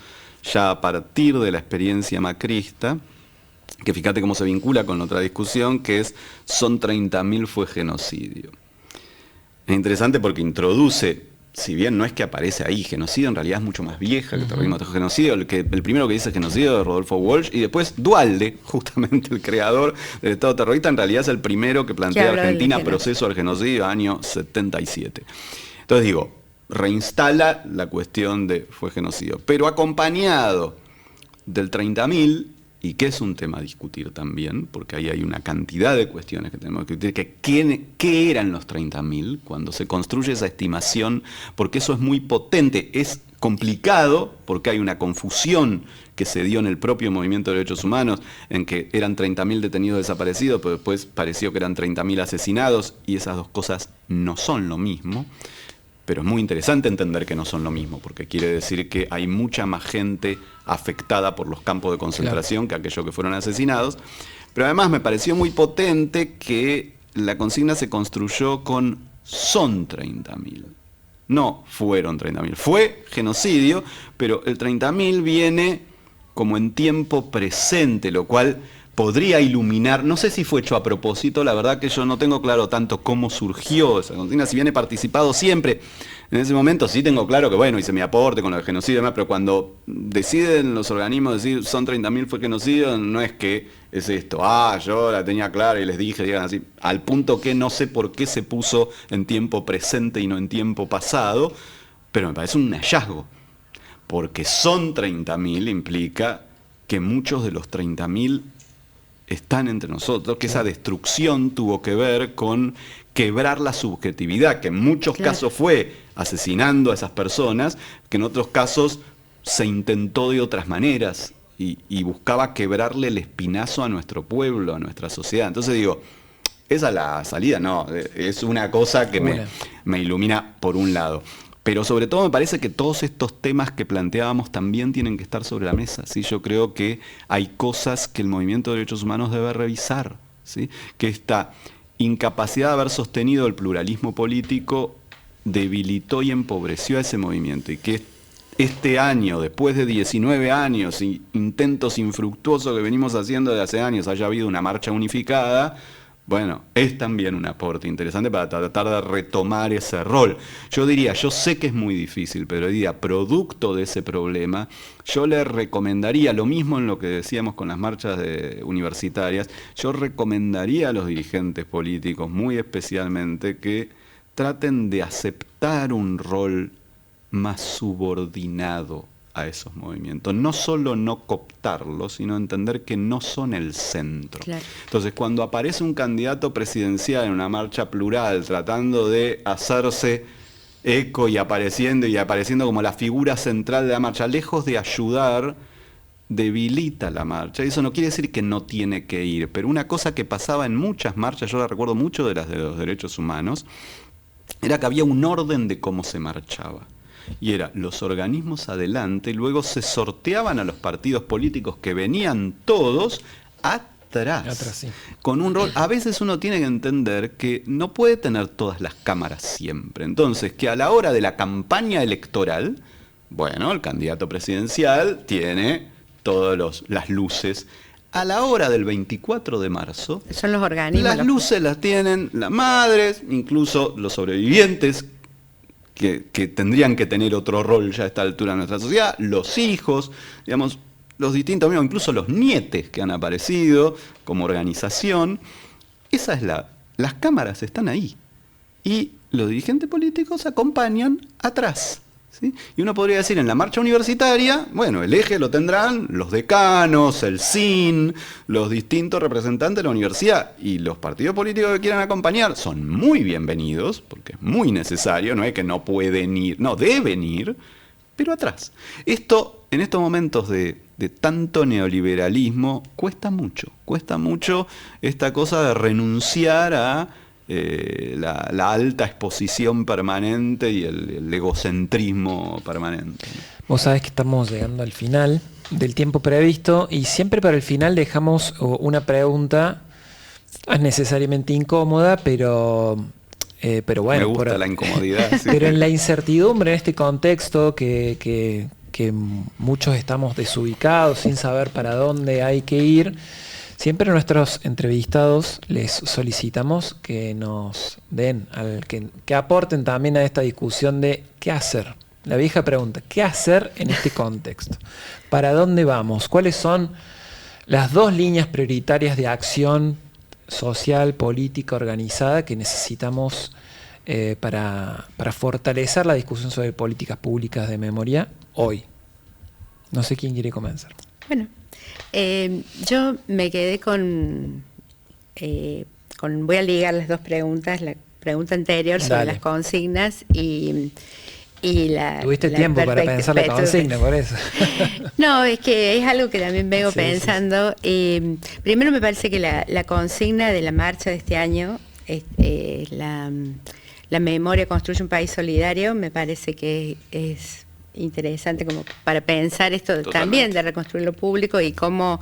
ya a partir de la experiencia macrista, que fíjate cómo se vincula con otra discusión, que es son 30.000 fue genocidio. Es interesante porque introduce, si bien no es que aparece ahí, genocidio en realidad es mucho más vieja que terrorismo. Genocidio, el primero que dice genocidio es Rodolfo Walsh, y después Duhalde, justamente el creador del Estado terrorista, en realidad es el primero que plantea Argentina proceso al genocidio, año 77. Entonces digo, reinstala la cuestión de fue genocidio, pero acompañado del 30.000, y que es un tema a discutir también, porque ahí hay una cantidad de cuestiones que tenemos que discutir, ¿qué eran los 30.000? Cuando se construye esa estimación, porque eso es muy potente, es complicado, porque hay una confusión que se dio en el propio movimiento de derechos humanos, en que eran 30.000 detenidos desaparecidos, pero después pareció que eran 30.000 asesinados, y esas dos cosas no son lo mismo. Pero es muy interesante entender que no son lo mismo, porque quiere decir que hay mucha más gente afectada por los campos de concentración, claro, que aquellos que fueron asesinados. Pero además me pareció muy potente que la consigna se construyó con son 30.000. No fueron 30.000. Fue genocidio, pero el 30.000 viene como en tiempo presente, lo cual podría iluminar, no sé si fue hecho a propósito, la verdad que yo no tengo claro tanto cómo surgió esa consigna, si bien he participado siempre en ese momento, sí tengo claro que bueno, hice mi aporte con el genocidio y demás, pero cuando deciden los organismos decir son 30.000 fue genocidio, no es que es esto, yo la tenía clara y les dije, digan así, al punto que no sé por qué se puso en tiempo presente y no en tiempo pasado, pero me parece un hallazgo. porque son 30.000 implica que muchos de los 30.000 están entre nosotros, que esa destrucción tuvo que ver con quebrar la subjetividad, que en muchos casos fue asesinando a esas personas, que en otros casos se intentó de otras maneras y buscaba quebrarle el espinazo a nuestro pueblo, a nuestra sociedad. Entonces digo, esa es la salida, no, es una cosa que me ilumina por un lado. Pero sobre todo me parece que todos estos temas que planteábamos también tienen que estar sobre la mesa, ¿sí? Yo creo que hay cosas que el movimiento de derechos humanos debe revisar, ¿sí? Que esta incapacidad de haber sostenido el pluralismo político debilitó y empobreció a ese movimiento, y que este año, después de 19 años y intentos infructuosos que venimos haciendo desde hace años, haya habido una marcha unificada. Bueno, es también un aporte interesante para tratar de retomar ese rol. Yo diría, yo sé que es muy difícil, pero diría, producto de ese problema, yo le recomendaría, lo mismo en lo que decíamos con las marchas universitarias, yo recomendaría a los dirigentes políticos, muy especialmente, que traten de aceptar un rol más subordinado a esos movimientos. No solo no cooptarlos, sino entender que no son el centro. Claro. Entonces, cuando aparece un candidato presidencial en una marcha plural tratando de hacerse eco y apareciendo como la figura central de la marcha, lejos de ayudar, debilita la marcha. Y eso no quiere decir que no tiene que ir, pero una cosa que pasaba en muchas marchas, yo la recuerdo mucho de las de los derechos humanos, era que había un orden de cómo se marchaba. Y era los organismos adelante, y luego se sorteaban a los partidos políticos que venían todos atrás, sí. Con un rol. A veces uno tiene que entender que no puede tener todas las cámaras siempre. Entonces, que a la hora de la campaña electoral, bueno, el candidato presidencial tiene todas las luces. A la hora del 24 de marzo, son los organismos. Las luces las tienen las madres, incluso los sobrevivientes, que tendrían que tener otro rol ya a esta altura en nuestra sociedad, los hijos, digamos, los distintos, incluso los nietes que han aparecido como organización. Esa es las cámaras están ahí. Y los dirigentes políticos acompañan atrás, ¿sí? Y uno podría decir, en la marcha universitaria, bueno, el eje lo tendrán los decanos, el CIN, los distintos representantes de la universidad, y los partidos políticos que quieran acompañar son muy bienvenidos, porque es muy necesario, no es que no pueden ir, no, deben ir, pero atrás. Esto, en estos momentos de tanto neoliberalismo, cuesta mucho esta cosa de renunciar a la alta exposición permanente y el egocentrismo permanente. Vos sabés que estamos llegando al final del tiempo previsto y siempre para el final dejamos una pregunta, no es necesariamente incómoda, pero bueno. Me gusta la incomodidad. Sí. Pero en la incertidumbre, en este contexto que muchos estamos desubicados, sin saber para dónde hay que ir, siempre a nuestros entrevistados les solicitamos que nos den, que aporten también a esta discusión de qué hacer. La vieja pregunta, ¿qué hacer en este contexto? ¿Para dónde vamos? ¿Cuáles son las 2 líneas prioritarias de acción social, política, organizada que necesitamos para fortalecer la discusión sobre políticas públicas de memoria hoy? No sé quién quiere comenzar. Bueno. Yo me quedé con voy a ligar las 2 preguntas, la pregunta anterior sobre Dale. las consignas y Tuviste tiempo para pensar la consigna, por eso. No, es que es algo que también vengo pensando. Sí. Primero me parece que la consigna de la marcha de este año, la memoria construye un país solidario, me parece que es interesante como para pensar esto. Totalmente. También de reconstruir lo público y cómo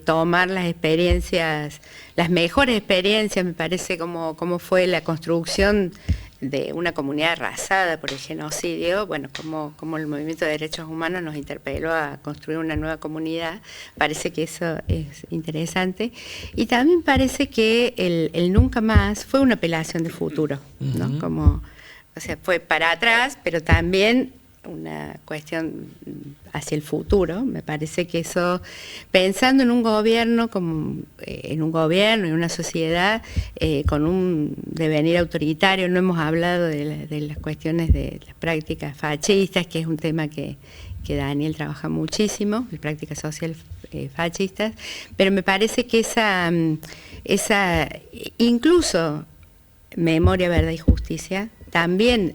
tomar las experiencias, las mejores experiencias, me parece, cómo fue la construcción de una comunidad arrasada por el genocidio, bueno, como el movimiento de derechos humanos nos interpeló a construir una nueva comunidad. Parece que eso es interesante. Y también parece que el nunca más fue una apelación de futuro, ¿no? Como, o sea, fue para atrás, pero también una cuestión hacia el futuro. Me parece que eso, pensando en un gobierno, en una sociedad con un devenir autoritario, no hemos hablado de las cuestiones de las prácticas fascistas, que es un tema que que Daniel trabaja muchísimo, de prácticas sociales fascistas, pero me parece que esa incluso memoria, verdad y justicia, también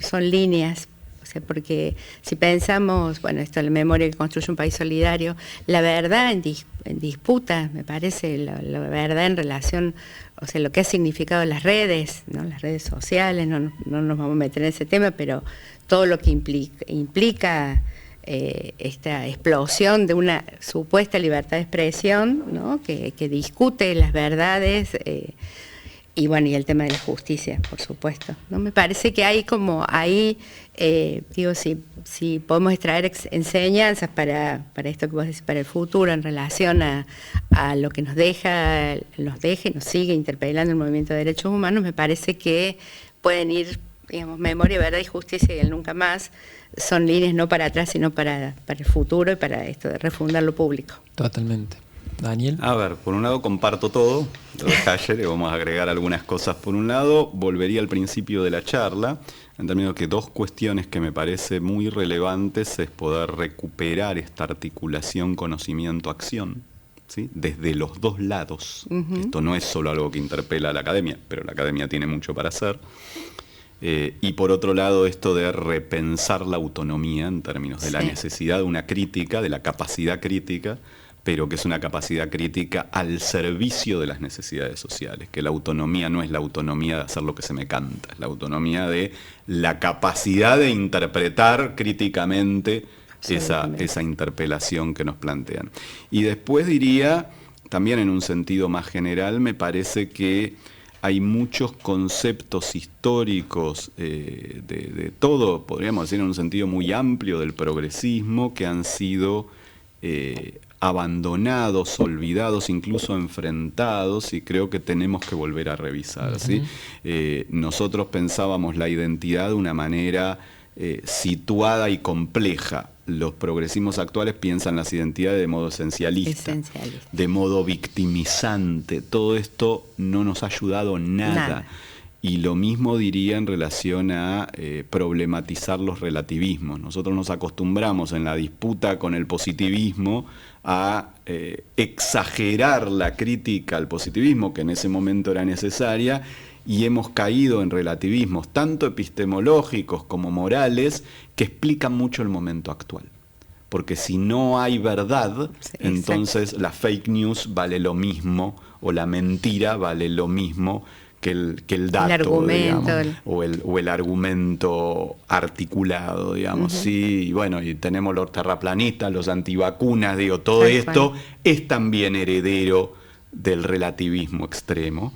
son líneas, o sea, porque si pensamos, bueno, esto de la memoria que construye un país solidario, la verdad en disputa, me parece, la verdad en relación, o sea, lo que ha significado las redes, ¿no? Las redes sociales, no nos vamos a meter en ese tema, pero todo lo que implica esta explosión de una supuesta libertad de expresión, ¿no? que discute las verdades, y bueno, y el tema de la justicia, por supuesto, ¿no? Me parece que hay como ahí, si podemos extraer enseñanzas para esto que vos decís, para el futuro, en relación a lo que nos deja y nos sigue interpelando el movimiento de derechos humanos, me parece que pueden ir, digamos, memoria, verdad y justicia y el nunca más, son líneas no para atrás, sino para el futuro y para esto de refundar lo público. Totalmente. Daniel. A ver, por un lado comparto todo lo de ayer y vamos a agregar algunas cosas. Por un lado, volvería al principio de la charla, en términos que dos cuestiones que me parece muy relevantes es poder recuperar esta articulación conocimiento-acción, ¿sí? Desde los dos lados. Uh-huh. Esto no es solo algo que interpela a la academia, pero la academia tiene mucho para hacer. Y por otro lado, esto de repensar la autonomía en términos de la necesidad de una crítica, de la capacidad crítica, pero que es una capacidad crítica al servicio de las necesidades sociales, que la autonomía no es la autonomía de hacer lo que se me canta, es la autonomía de la capacidad de interpretar críticamente esa interpelación que nos plantean. Y después diría, también en un sentido más general, me parece que hay muchos conceptos históricos de todo, podríamos decir en un sentido muy amplio del progresismo, que han sido abandonados, olvidados, incluso enfrentados, y creo que tenemos que volver a revisar, ¿sí? Nosotros pensábamos la identidad de una manera situada y compleja. Los progresismos actuales piensan las identidades de modo esencialista, de modo victimizante. Todo esto no nos ha ayudado nada. Y lo mismo diría en relación a problematizar los relativismos. Nosotros nos acostumbramos en la disputa con el positivismo a exagerar la crítica al positivismo, que en ese momento era necesaria, y hemos caído en relativismos tanto epistemológicos como morales que explican mucho el momento actual. Porque si no hay verdad, entonces la fake news vale lo mismo, o la mentira vale lo mismo que el dato, el argumento, digamos, o el argumento articulado, digamos. Uh-huh. Sí, y bueno, y tenemos los terraplanistas, los antivacunas, digo, todo esto es también heredero del relativismo extremo.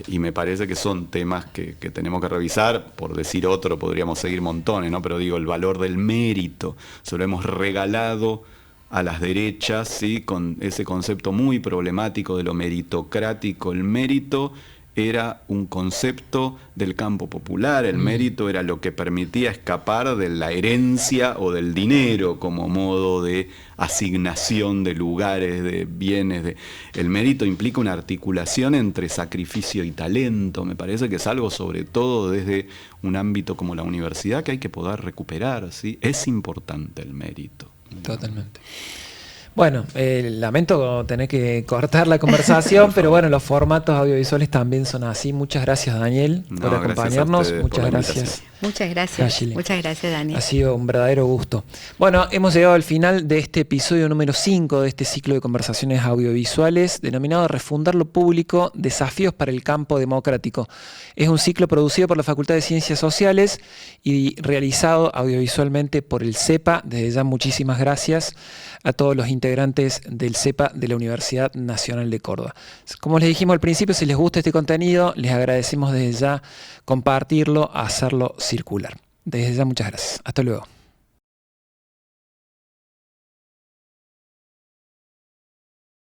Y me parece que son temas que tenemos que revisar. Por decir otro, podríamos seguir montones, ¿no? Pero digo, el valor del mérito, se lo hemos regalado a las derechas, ¿sí? Con ese concepto muy problemático de lo meritocrático. El mérito era un concepto del campo popular, el mérito era lo que permitía escapar de la herencia o del dinero como modo de asignación de lugares, de bienes. El mérito implica una articulación entre sacrificio y talento, me parece que es algo sobre todo desde un ámbito como la universidad que hay que poder recuperar, ¿sí? Es importante el mérito. Totalmente. Bueno, lamento tener que cortar la conversación, pero bueno, los formatos audiovisuales también son así. Muchas gracias, Daniel, por acompañarnos. Muchas gracias. Muchas gracias. Muchas gracias, Daniel. Ha sido un verdadero gusto. Bueno, hemos llegado al final de este episodio número 5 de este ciclo de conversaciones audiovisuales denominado Refundar lo Público, Desafíos para el Campo Democrático. Es un ciclo producido por la Facultad de Ciencias Sociales y realizado audiovisualmente por el CEPA. Desde ya, muchísimas gracias a todos los integrantes del CEPA de la Universidad Nacional de Córdoba. Como les dijimos al principio, si les gusta este contenido, les agradecemos desde ya compartirlo, hacerlo circular. Desde ya, muchas gracias. Hasta luego.